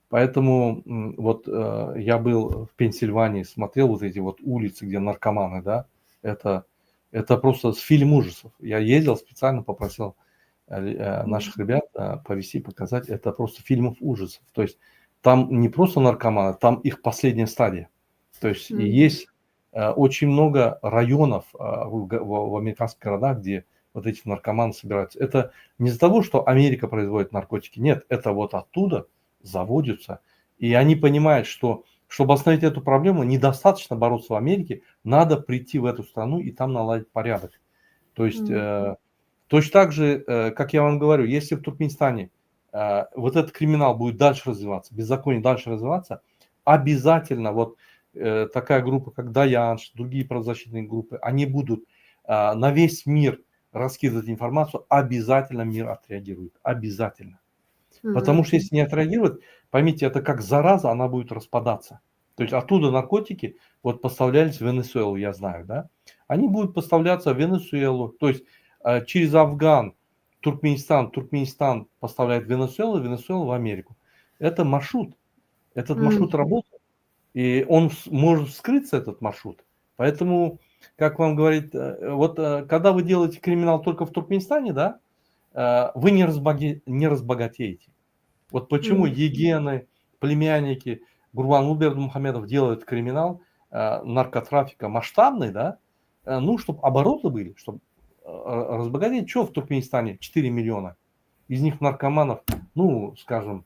Поэтому вот я был в Пенсильвании, смотрел вот эти вот улицы, где наркоманы, да, это просто с фильм ужасов. Я ездил специально, попросил наших ребят повезти, показать. Это просто фильмов ужасов. То есть там не просто наркоманы, там их последняя стадия. То есть есть очень много районов в американских городах, где вот эти наркоманы собираются. Это не из-за того, что Америка производит наркотики. Нет, это вот оттуда заводятся. И они понимают, что чтобы остановить эту проблему, недостаточно бороться в Америке, надо прийти в эту страну и там наладить порядок. То есть точно так же, как я вам говорю, если в Туркменистане вот этот криминал будет дальше развиваться, беззаконие дальше развиваться, обязательно вот такая группа, как Даянш, другие правозащитные группы, они будут на весь мир раскидывать информацию, обязательно мир отреагирует. Обязательно. Потому что если не отреагировать, поймите, это как зараза, она будет распадаться. То есть оттуда наркотики вот поставлялись в Венесуэлу, я знаю, да? Они будут поставляться в Венесуэлу, то есть через Афган, Туркменистан поставляет в Венесуэлу, Венесуэлу в Америку. Это маршрут. Этот маршрут работает. И он может скрыться, этот маршрут. Поэтому, как вам говорит, вот когда вы делаете криминал только в Туркменистане, да, вы не разбогатеете. Вот почему егены, племянники Гурбангулы Бердымухамедов делают криминал наркотрафика масштабный, да, ну, чтобы обороты были, чтобы разбогатеть. Что в Туркменистане? 4 миллиона. Из них наркоманов, ну, скажем,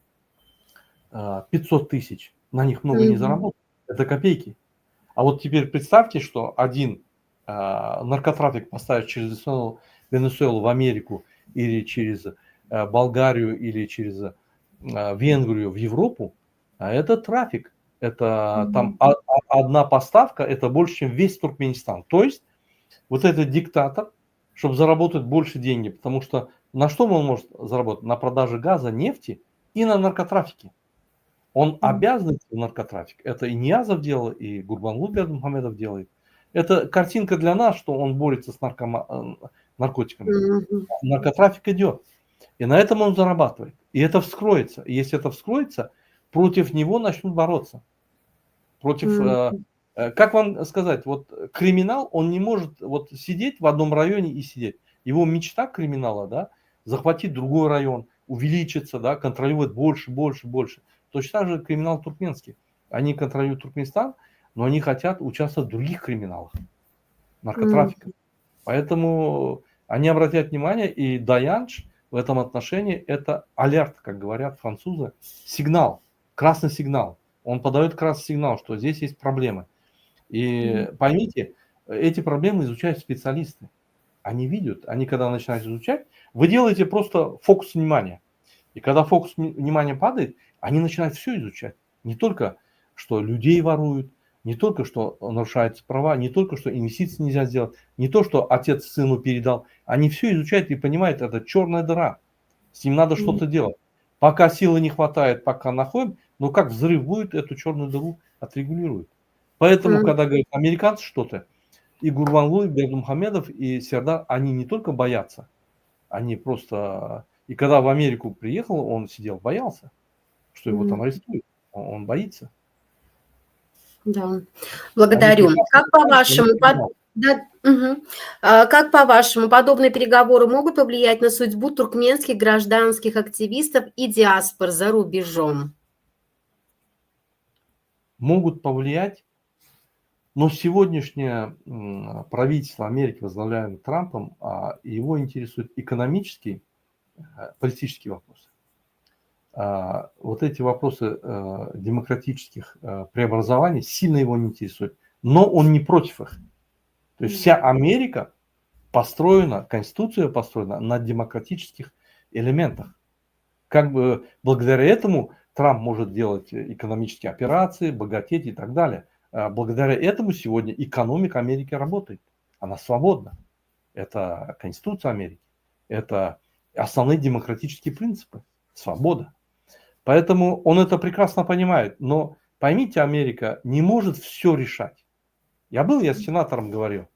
500 тысяч. На них много не заработать. Это копейки. А вот теперь представьте, что один наркотрафик поставить через Венесуэлу в Америку или через Болгарию или через Венгрию в Европу, а это трафик. Это там одна поставка, это больше, чем весь Туркменистан. То есть вот этот диктатор, чтобы заработать больше денег, потому что на что он может заработать? На продаже газа, нефти и на наркотрафике. Он обязан идти в наркотрафик. Это и Ниязов делал, и Гурбангулы Бердымухамедов делает. Это картинка для нас, что он борется с наркотиками. Наркотрафик идет. И на этом он зарабатывает. И это вскроется. И если это вскроется, против него начнут бороться. Против, как вам сказать, вот криминал, он не может вот сидеть в одном районе и сидеть. Его мечта криминала, да, захватить другой район, увеличиться, да, контролировать больше, больше, больше. Точно так же криминал туркменский. Они контролируют Туркменистан, но они хотят участвовать в других криминалах, наркотрафиках. Поэтому они обратят внимание, и Даянч в этом отношении это алерт, как говорят французы, сигнал, красный сигнал. Он подает красный сигнал, что здесь есть проблемы. И поймите, эти проблемы изучают специалисты. Они видят, они когда начинают изучать, вы делаете просто фокус внимания. И когда фокус внимания падает, они начинают все изучать. Не только, что людей воруют, не только, что нарушаются права, не только, что инвестиции нельзя сделать, не то, что отец сыну передал. Они все изучают и понимают, это черная дыра. С ним надо что-то делать. Пока силы не хватает, пока находим, но как взрыв будет, эту черную дыру отрегулируют. Поэтому, когда говорят американцы что-то, и Гурбангулы, Бердымухамедов, и Сердар, они не только боятся, они просто... И когда в Америку приехал, он сидел, боялся, что его там арестуют. Он боится. Да, благодарю. Как по-вашему, как по-вашему, подобные переговоры могут повлиять на судьбу туркменских гражданских активистов и диаспор за рубежом? Могут повлиять, но сегодняшнее правительство Америки, возглавляемое Трампом, его интересует экономический, политический вопрос. Вот эти вопросы демократических преобразований сильно его не интересуют, но он не против их. То есть вся Америка построена, Конституция построена на демократических элементах. Как бы благодаря этому Трамп может делать экономические операции, богатеть и так далее. Благодаря этому сегодня экономика Америки работает. Она свободна. Это Конституция Америки. Это основные демократические принципы. Свобода. Поэтому он это прекрасно понимает. Но поймите, Америка не может все решать. Я с сенатором говорил.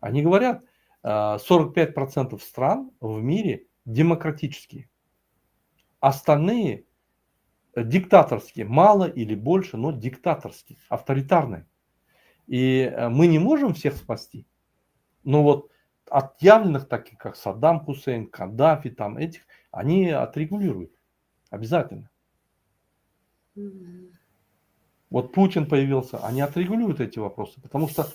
Они говорят, 45% стран в мире демократические. Остальные диктаторские. Мало или больше, но диктаторские, авторитарные. И мы не можем всех спасти. Но вот отъявленных, таких как Саддам Хусейн, Каддафи, там этих, они отрегулируют. Обязательно. Вот Путин появился, они отрегулируют эти вопросы, потому что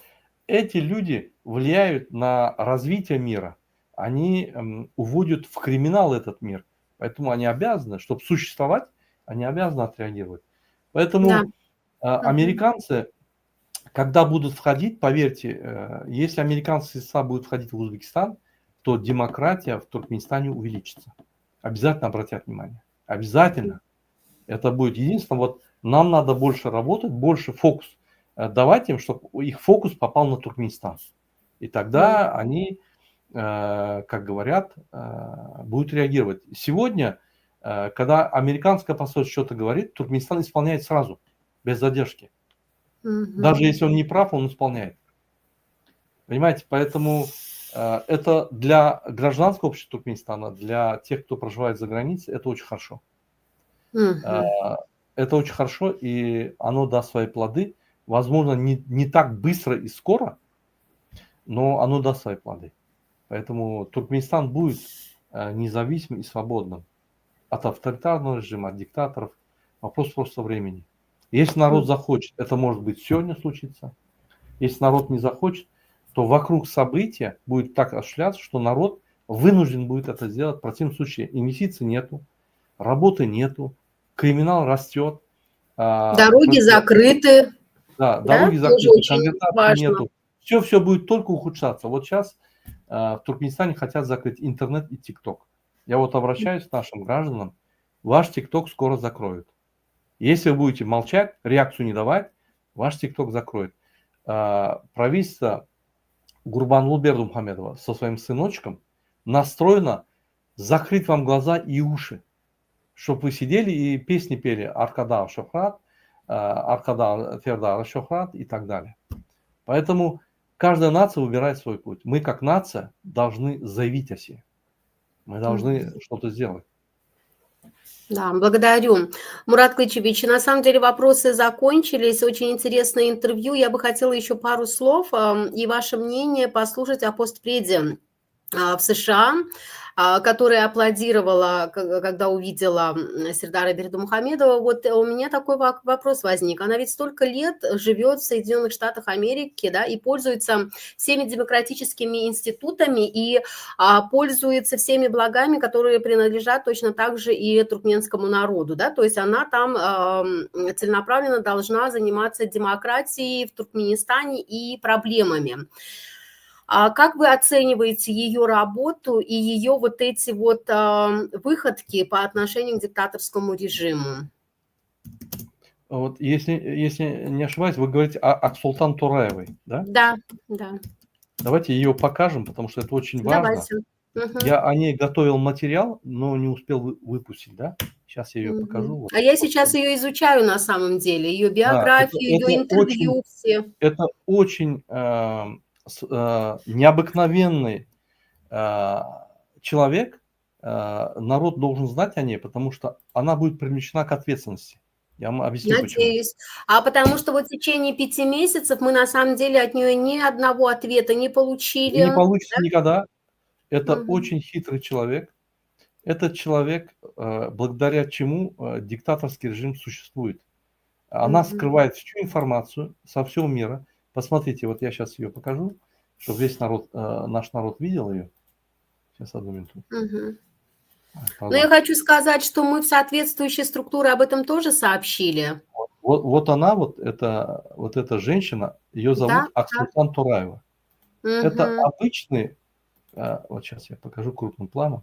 эти люди влияют на развитие мира, они уводят в криминал этот мир, поэтому они обязаны, чтобы существовать, они обязаны отреагировать. Поэтому американцы, когда будут входить, поверьте, если американцы будут входить в Узбекистан, то демократия в Туркменистане увеличится. Обязательно обратят внимание. Обязательно. Это будет единственное. Вот нам надо больше работать, больше фокус давать им, чтобы их фокус попал на Туркменистан. И тогда они, как говорят, будут реагировать. Сегодня, когда американское посольство что-то говорит, Туркменистан исполняет сразу, без задержки. Даже если он не прав, он исполняет. Понимаете, поэтому это для гражданского общества Туркменистана, для тех, кто проживает за границей, это очень хорошо. Это очень хорошо, и оно даст свои плоды. Возможно, не так быстро и скоро, но оно даст свои плоды. Поэтому Туркменистан будет независимым и свободным от авторитарного режима, от диктаторов. Вопрос просто времени. Если народ захочет, это может быть сегодня случится. Если народ не захочет, то вокруг события будет так осуществляться, что народ вынужден будет это сделать. В противном случае инвестиций нету, работы нету, криминал растет. Дороги закрыты. Да, дороги закрыты, конвертации нету. Все будет только ухудшаться. Вот сейчас в Туркменистане хотят закрыть интернет и ТикТок. Я вот обращаюсь к нашим гражданам. Ваш ТикТок скоро закроют. Если вы будете молчать, реакцию не давать, ваш ТикТок закроет. Правительство Гурбангулы Бердымухамедова со своим сыночком настроено закрыть вам глаза и уши, чтобы вы сидели и песни пели Аркада Шохрат, Аркада Фердара Шохрат и так далее. Поэтому каждая нация выбирает свой путь. Мы как нация должны заявить о себе. Мы должны что-то сделать. Да, благодарю. Мурат Клычевич, на самом деле вопросы закончились. Очень интересное интервью. Я бы хотела еще пару слов и ваше мнение послушать о постпреде в США, которая аплодировала, когда увидела Сердара Бердымухамедова. Вот у меня такой вопрос возник. Она ведь столько лет живет в Соединенных Штатах Америки, да, и пользуется всеми демократическими институтами и пользуется всеми благами, которые принадлежат точно так же и туркменскому народу, да, то есть она там целенаправленно должна заниматься демократией в Туркменистане и проблемами. А как вы оцениваете ее работу и ее вот эти вот выходки по отношению к диктаторскому режиму? Вот если не ошибаюсь, вы говорите о Аксултан Тураевой, да? Да, да. Давайте ее покажем, потому что это очень важно. Давайте. Мгм. Я о ней готовил материал, но не успел выпустить, да? Сейчас я ее покажу. Вот. А я сейчас ее изучаю на самом деле, ее Да, биографию, ее интервью все. это очень необыкновенный человек. Народ должен знать о ней, потому что она будет привлечена к ответственности. Я вам объясню, почему. Надеюсь. А потому что вот в течение 5 месяцев мы на самом деле от нее ни одного ответа не получили. Вы не получите никогда. Это Мгм. очень хитрый человек. Этот человек, благодаря чему диктаторский режим существует. Она скрывает всю информацию со всего мира. Посмотрите, вот я сейчас ее покажу, чтобы весь народ, наш народ видел ее. Сейчас, одну минуту. Но я хочу сказать, что мы в соответствующей структуре об этом тоже сообщили. Вот она, вот эта женщина, ее зовут Аксултан Тураева. Это обычный, вот сейчас я покажу крупным планом.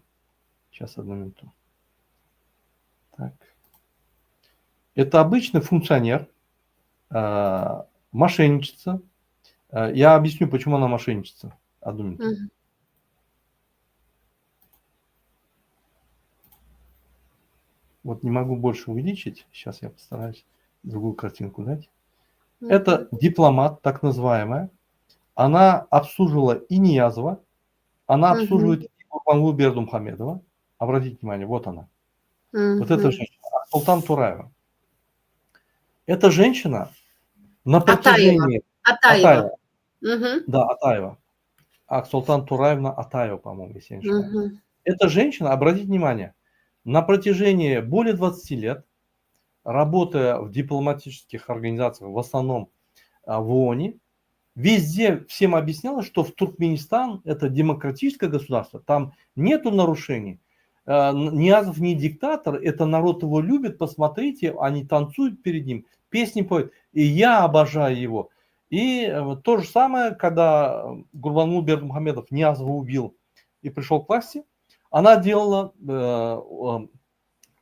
Сейчас, одну минуту. Так. Это обычный функционер, мошенничество. Я объясню, почему она мошенничество. Одну минуту. Вот не могу больше увеличить. Сейчас я постараюсь другую картинку дать. Это дипломат, так называемая. Она обслуживала и Ниязова, она обслуживает и Гурбангулы Бердымухамедова. Обратите внимание, вот она. Вот эта женщина, Аксултан Тураева. Эта женщина на протяжении... Атаева. Да, Атаева. Аксултан Тураевна Атаева, по-моему, если я не ошибаюсь. Эта женщина, обратите внимание, на протяжении более 20 лет, работая в дипломатических организациях, в основном в ООН, везде всем объясняла, что в Туркменистан это демократическое государство, там нету нарушений. Ниязов не диктатор, это народ его любит, посмотрите, они танцуют перед ним, песни поют, и я обожаю его. И то же самое, когда Гурбангулы Бердымухамедов Ниязова убил и пришел к власти, она делала,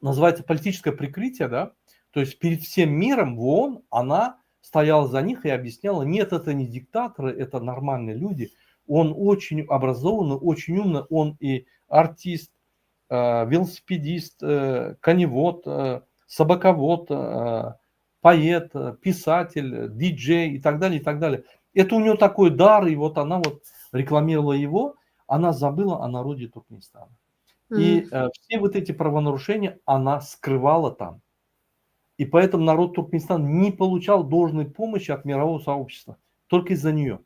называется, политическое прикрытие, да, то есть перед всем миром в ООН она стояла за них и объясняла, нет, это не диктаторы, это нормальные люди, он очень образованный, очень умный, он и артист, велосипедист, коневод, собаковод, поэт, писатель, диджей и так далее, и так далее. Это у него такой дар, и вот она вот рекламировала его, она забыла о народе Туркменистана. И все вот эти правонарушения она скрывала там. И поэтому народ Туркменистана не получал должной помощи от мирового сообщества. Только из-за нее.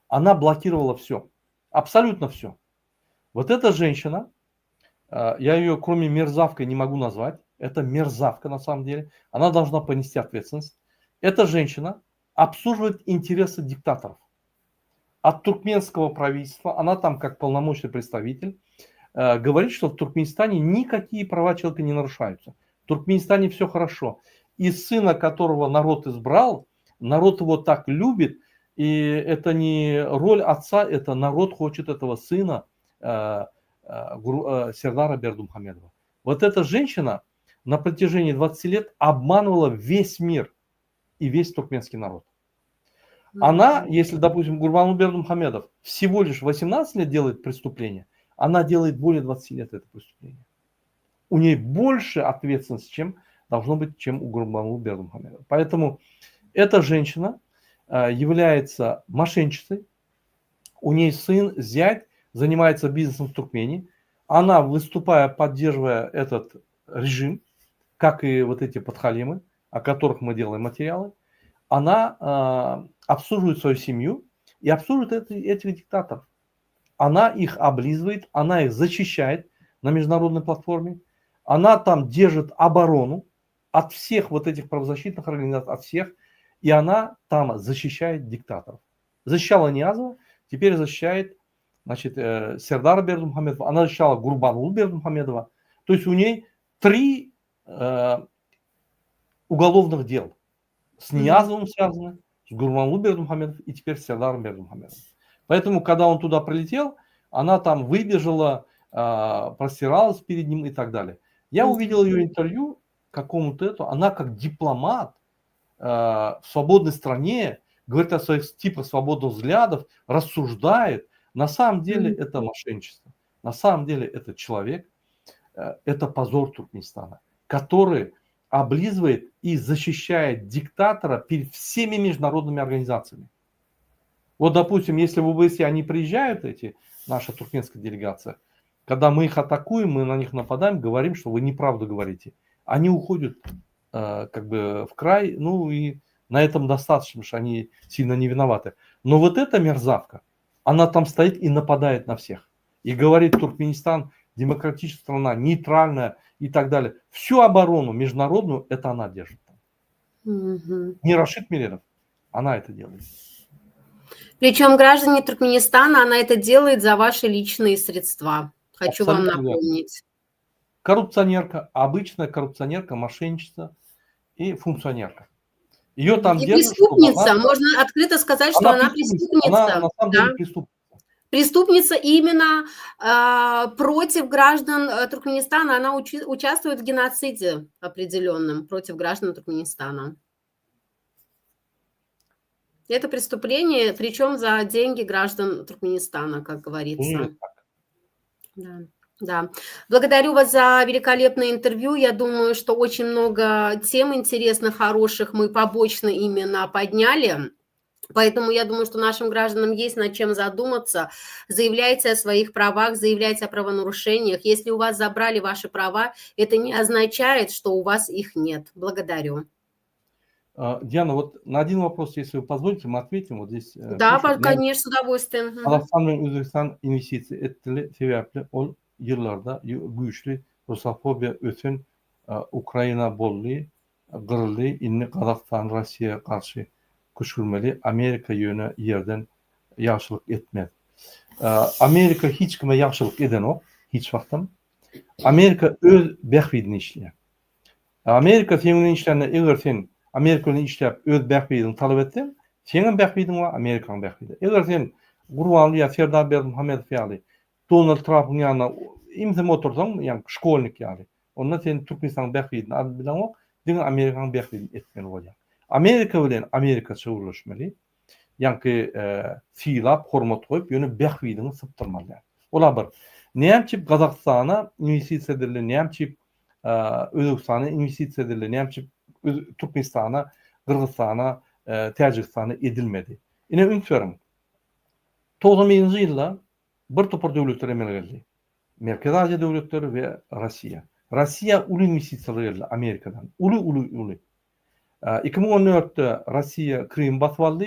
Она блокировала все. Абсолютно все. Вот эта женщина, я ее кроме мерзавкой не могу назвать. Это мерзавка на самом деле. Она должна понести ответственность. Эта женщина обслуживает интересы диктаторов. От туркменского правительства, она там как полномочный представитель, говорит, что в Туркменистане никакие права человека не нарушаются. В Туркменистане все хорошо. И сына, которого народ избрал, народ его так любит, и это не роль отца, это народ хочет этого сына Сердара Бердымухамедова. Вот эта женщина на протяжении 20 лет обманывала весь мир и весь туркменский народ. Она, если, допустим, Гурбангулы Бердымухамедов всего лишь 18 лет делает преступление, она делает более 20 лет это преступление. У нее больше ответственности, чем должно быть, чем у Гурбангулы Бердымухамедова. Поэтому эта женщина является мошенницей. У нее сын, зять, занимается бизнесом в Туркмении. она, выступая, поддерживая этот режим, как и вот эти подхалимы, о которых мы делаем материалы, она обслуживает свою семью и обслуживает этих диктаторов. Она их облизывает, она их защищает на международной платформе, она там держит оборону от всех вот этих правозащитных организаций, от всех, и она там защищает диктаторов. Защищала Ниязова, теперь защищает, значит, Сердара Бердымухамедова, она защищала Гурбангулы Бердымухамедова. То есть у ней 3 уголовных дел. С Ниязовым связаны, с Гурбангулы Бердымухамедовым и теперь с Сердаром Бердымухамедовым. Поэтому, когда он туда прилетел, она там выбежала, простиралась перед ним и так далее. Я увидел ее интервью какому-то этому, она как дипломат в свободной стране, говорит о своих типах свободных взглядов, рассуждает. На самом деле это мошенничество. На самом деле это человек, это позор Туркменистана, который облизывает и защищает диктатора перед всеми международными организациями. Вот, допустим, если в ОБСЕ они приезжают, эти, наша туркменская делегация, когда мы их атакуем, мы на них нападаем, говорим, что вы неправду говорите. Они уходят как бы в край, ну и на этом достаточно, потому что они сильно не виноваты. Но вот эта мерзавка, она там стоит и нападает на всех. И говорит, Туркменистан демократическая страна, нейтральная и так далее. Всю оборону международную это она держит. Не Рашид Миредов, она это делает. Причем граждане Туркменистана, она это делает за ваши личные средства. Хочу абсолютно вам напомнить. Коррупционерка, обычная коррупционерка, мошенничество и функционерка. Ее там и держат, преступница, она... можно открыто сказать, что она преступница. Она на самом деле преступница. Преступница именно против граждан Туркменистана, она участвует в геноциде определенном против граждан Туркменистана. Это преступление, причем за деньги граждан Туркменистана, как говорится. Да. Да, благодарю вас за великолепное интервью. Я думаю, что очень много тем интересных, хороших мы побочно именно подняли. Поэтому я думаю, что нашим гражданам есть над чем задуматься. Заявляйте о своих правах, заявляйте о правонарушениях. Если у вас забрали ваши права, это не означает, что у вас их нет. Благодарю. Диана, вот на один вопрос, если вы позволите, мы ответим. Вот здесь. Да, конечно, с удовольствием. Қазақстан мен Өзбекстан инвестиция ettiği sebeple o yıllarda güçlü Rusofobia öten Ukrayna bolluğu, kırıldığı inni Kazakistan Rusya'ya karşı kuşkulmeli Amerika yönü yerden yaxşılık etmedi. Amerika hiç kime yaxşılık eden o, hiç vaktim. Amerika öz bəxvidini işleyen. Amerika senin işlerine eğer sen Amerika'nın işlep öz bəxvidini talep ettin, senin bəxvidin var, Amerika'nın bəxvidi. Eğer sen Gurbanlı ya Serdar Berdimuhamedov yani Donald Trump'ın yanına imzam otursan, yani şkolnik yani. Ondan sen Türkmenistan bəxvidini adı bilen o, din Amerika'nın bəxvidini etmeli olacak. Amerika bilen Amerika çığırlaşmalı. Yani fiilap, hormat koyup yönü bəxvidini sıptırmalı. Ola bir. Neyemçip Kazakistan'a investisiya edilir, neyemçip Özbekistan'a investisiya edilir, neyemçip Türkmenistan'a, Kırgızistan'a, Tacikistan'a edilmedi. Yine ünsörüm. 90-yılcı yılda bir topar devletler emel geldi. Merkez Asya devletleri ve Rusya. Rusya ulu investisiyalar geldi Amerika'dan. Ulu. 2014'te Rusya Kırım basıp aldı,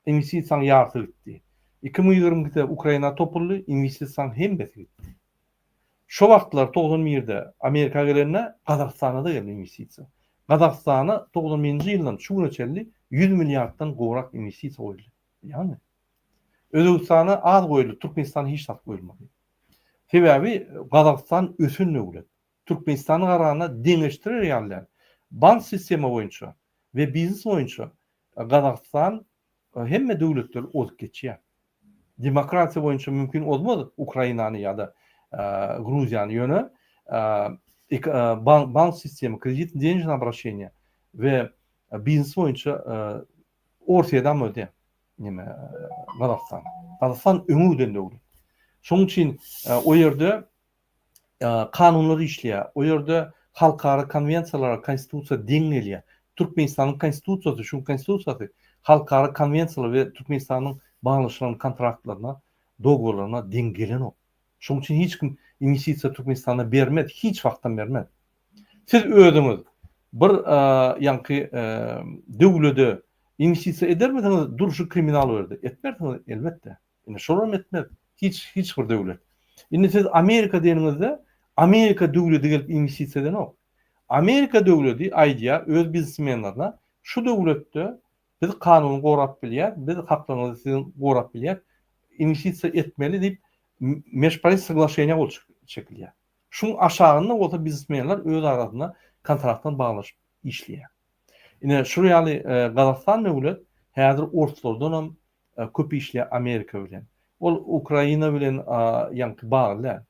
investisiyan yarısı gitti. 2020'de Ukrayna topurlu, investisiyan hem besi gitti. Şu vaxtlar 90'da Amerika gelenine Kazakistan'a da geldi investisiya. Kazakistan'a 90'yılcı yıldan şu güne çelli 100 milyarddan qoğrak investisiya koyuldu. Yani Özbekistan'a az koyuldu, Türkmenistan'a hiç az koyulmadı. Sebebi Kazakistan ösün nögület. Türkmenistan'ın arasına dengeçtirir yerler. Bank sistemi boyunca ve biznes boyunca Kazakistan hemme devletler olup geçiyor. Demokrasiya boyunca mümkün olmadı Ukrayna'nın ya da Грузияның yönü bank sistemi, kredit, денежное обращение ve biznes boyunca ortadan öde. Kazakistan. Kazakistan ömürden devlet. Şunun için o yerde kanunları işliyor. O yerde halkara konvensiyalara, konstitusiya dengeliyor. Türkmenistan'ın konstitusiyası, şu konstitusiyası halkara konvensiyalar ve Türkmenistan'ın bağlanışlarının kontraktlarına, dogolarına dengelen o. Şunun için hiç kim investitsiya Türkmenistana bermedi, hiç wagtdan bermedi. Siz özüňiz bir ýanky döwlede investisiya edermediňiz, durşy kriminal berdi. Etmerdiňiz elbetde. Ine şolam etmez. Hiç bir döwlet. Indi siz Amerika diýeniňizde Amerika döwleti gelip investisiya edenok. Amerika döwleti aýdýar öz biznesmenlerine şu döwletde biz kanuny gorap bilýär, biz haklaryňyzy gorap bilýär, investisiya etmeli diýip meşbari soglашение bol çekilýär. Şuň aşagyny bolsa biznesmenler öz arasynda kontraktdan baglaşyp işleýär. Ine şu ýaly Gazakystan döwlet häzir ortalardan hem köp işleýär Amerika bilen. Ol Ukraina bilen ýanky bagly.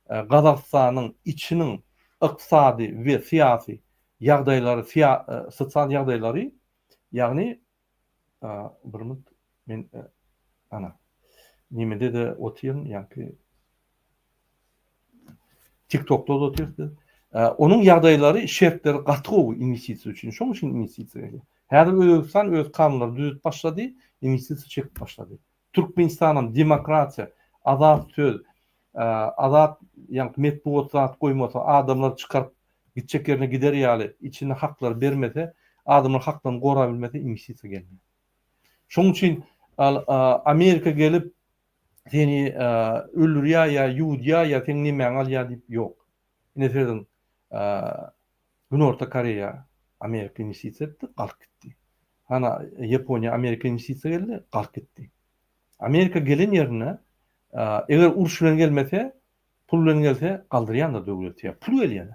Gazakystanyň içiniň ykdysady we syýasy ýagdaýlary, sosial ýagdaýlary, ýagny bir minut men ana nimede de otyryn ýanky TikTok'ta da otyrdy. Onun ýagdaýlary şertleri gatgy investisiýa üçin, şoň üçin investisiýa geldi. Häzir Özbekistan öz kanunlary düzüp başlady, investisiýa çekip başlady. Türkmenistanyň demokratiýa, azat söz, azat ýanky medeniýet zat goýmasa, adamlar çykaryp gitjek ýerine gider ýaly, içine haklar bermese, adamlar haklarını gora bilmese investisiýa gelmez. Şoň üçin Amerika gelip seni öldürýär ýa ýudýar ýa seň nimäň alýar diýip ýok. Ine sedin Güney Orta Koreýa Amerika investisiýa etdi, galyp gitdi. Hana Ýaponiýa Amerika investisiýa geldi, galyp gitdi. Amerika gelen ýerine eger uruş bilen gelmese, pul bilen gelse galdyrýan da döwlet ýa pul gelýär.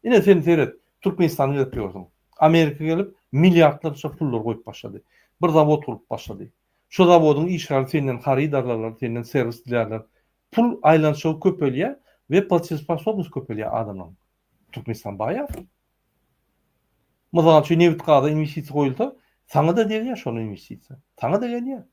Ine sen seret Türkmenistany gelip ýörsiň. Amerika gelip milliardlarça pullar goýup başlady. Bir zawod kurup başlady. Şu zawodyň işgali senden haridarlar, senden servislerler pul aýlanşy köpelýär we platispasobность köpelýär adamlaryň. Türkmenistan baýa. Mysal üçin neft gada investisiýa goýulsa, saňa da derýär şonu investisiýa. Saňa da gelýär.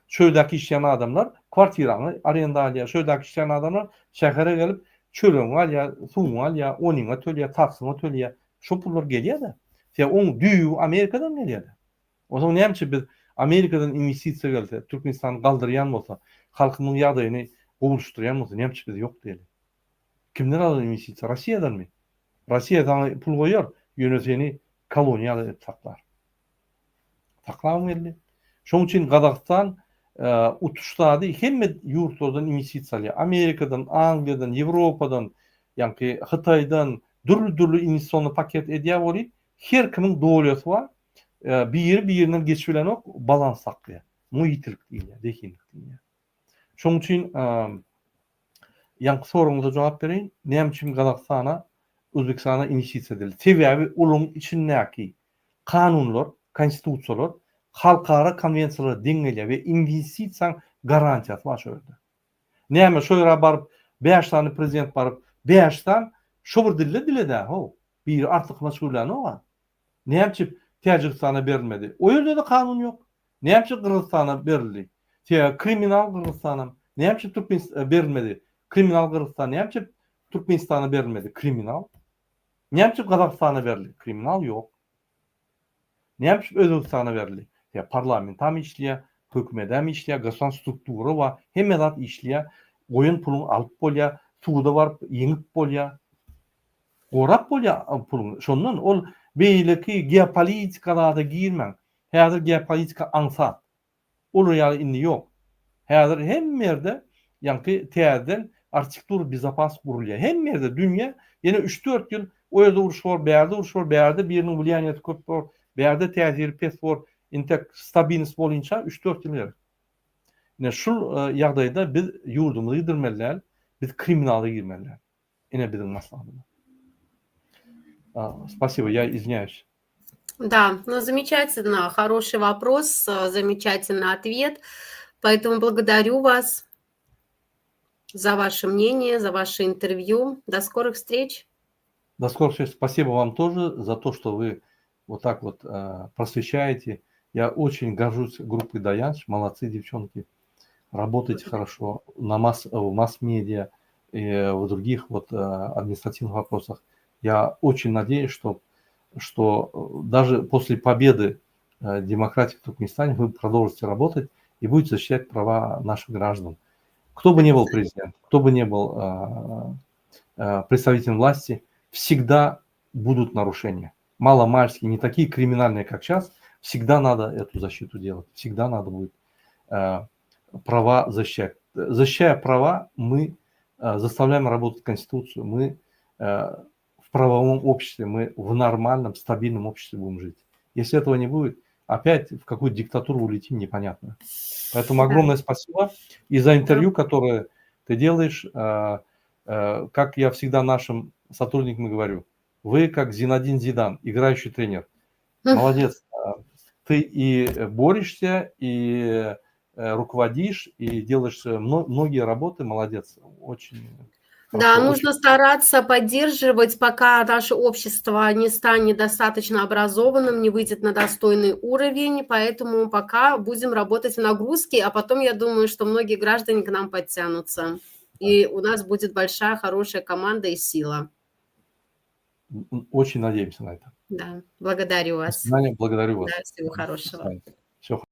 Şöýdäki işleýän adamlar kwartirany arenda alýar. Şöýdäki işleýän adamlar şähere gelip çöleňi alýar, suwuňy alýar, onyňa төлýär, taksyňy төлýär. Şu pullar gelýär da. Sen oň düýü Amerikadan gelýär. Oňa näme biz Amerikadan investisiýa gelse, Türkmenistan galdyrýan bolsa, halkynyň ýagdaýyny gowuşdurýan bolsa, näme biz ýok diýelim. Kimler alýar investisiýa? Rossiýadanmy? Rossiýa pul goýar, ýöne seni koloniýal edip saklar. Saklawym geldi. Şoň üçin Gazakystan utuşdady hemme ýurtlardan investisiýa alýar. Amerikadan, Angliýadan, Ýewropadan, ýanky Hytaýdan dürli investisiýony paket edýär bolyp, her kimiň dowlaty bar. Bir-birinden geçilenok balans saklıyor. Muhitlik diýilýär, dekinlik diýilýär. Şoň üçin ýanky soruňyza jogap bereýin. Näme üçin Gazakystana, Özbekistana investisiýa edildi? Sebäbi uluň içindäki kanunlar, konstitusiýalar, halkara konwensiýalara deňelýär we investisiýaň garantiýasy bar şöýde. Näme şoýra baryp 5 tane prezident baryp 5 tan şo bir dille ho. Bir artyk meşgulany bar. Näme Tacikistana berilmedi. O yerde de kanun yok. Ne yapacak Kırgızistan'a berildi? Kriminal Kırgızistan'a. Ne yapacak Türkmenistan berilmedi? Kriminal Kırgızistan. Ne yapacak Türkmenistan'a berilmedi? Kriminal. Ne yapacak Kazakistan'a berildi? Kriminal yok. Ne yapacak Özbekistan'a berildi? Parlamentam işliyor, hükümetem işliyor, Gazakistan strukturu var. Hem zat işliyor. Oyun pulunu alıp bolya, suuda var, yeňip bolya. Gorap bolya pulunu. Şondan ol beýleki geopolitikada da girmen. Häzir geopolitika ansat. Olur ýaly indi ýok. Häzir hemme ýerde ýanky täzeden architektur bizapasy gurulýar. Hemme ýerde dünýä ýene 3-4 ýyl o ýerde uruş bar, bärde uruş bar, bärde biriniň bilýanyňy köp bar, bärde täzir pes bar, intek stabilness bolunça 3-4 ýyl ýer. Ine şu ýagdaýda biz ýurdumuzy ýytyrmelär, biz kriminaly girmelär. Ine biziň maslahatymyz. Спасибо, я извиняюсь. Да, ну замечательно, хороший вопрос, замечательный ответ. Поэтому благодарю вас за ваше мнение, за ваше интервью. До скорых встреч. До скорых встреч. Спасибо вам тоже за то, что вы вот так вот просвещаете. Я очень горжусь группой Даянч. Молодцы, девчонки. Работаете хорошо в масс-медиа и в других вот административных вопросах. Я очень надеюсь, что даже после победы демократии в Туркменистане вы продолжите работать и будете защищать права наших граждан. Кто бы ни был президент, кто бы ни был представителям власти, всегда будут нарушения. Маломальские, не такие криминальные, как сейчас, всегда надо эту защиту делать, всегда надо будет права защищать. Защищая права, мы заставляем работать Конституцию, мы в правовом обществе, мы в нормальном, стабильном обществе будем жить. Если этого не будет, опять в какую диктатуру улетим, непонятно. Поэтому огромное спасибо и за интервью, которое ты делаешь. Как я всегда нашим сотрудникам говорю, вы как Зинедин Зидан, играющий тренер. Молодец. Ты и борешься, и руководишь, и делаешь многие работы. Молодец. Очень Да, хорошо, нужно стараться поддерживать, пока наше общество не станет достаточно образованным, не выйдет на достойный уровень, поэтому пока будем работать в нагрузке, а потом я думаю, что многие граждане к нам подтянутся, и у нас будет большая, хорошая команда и сила. Очень надеемся на это. Да, благодарю вас. До свидания, благодарю вас. Да, всего хорошего. Все.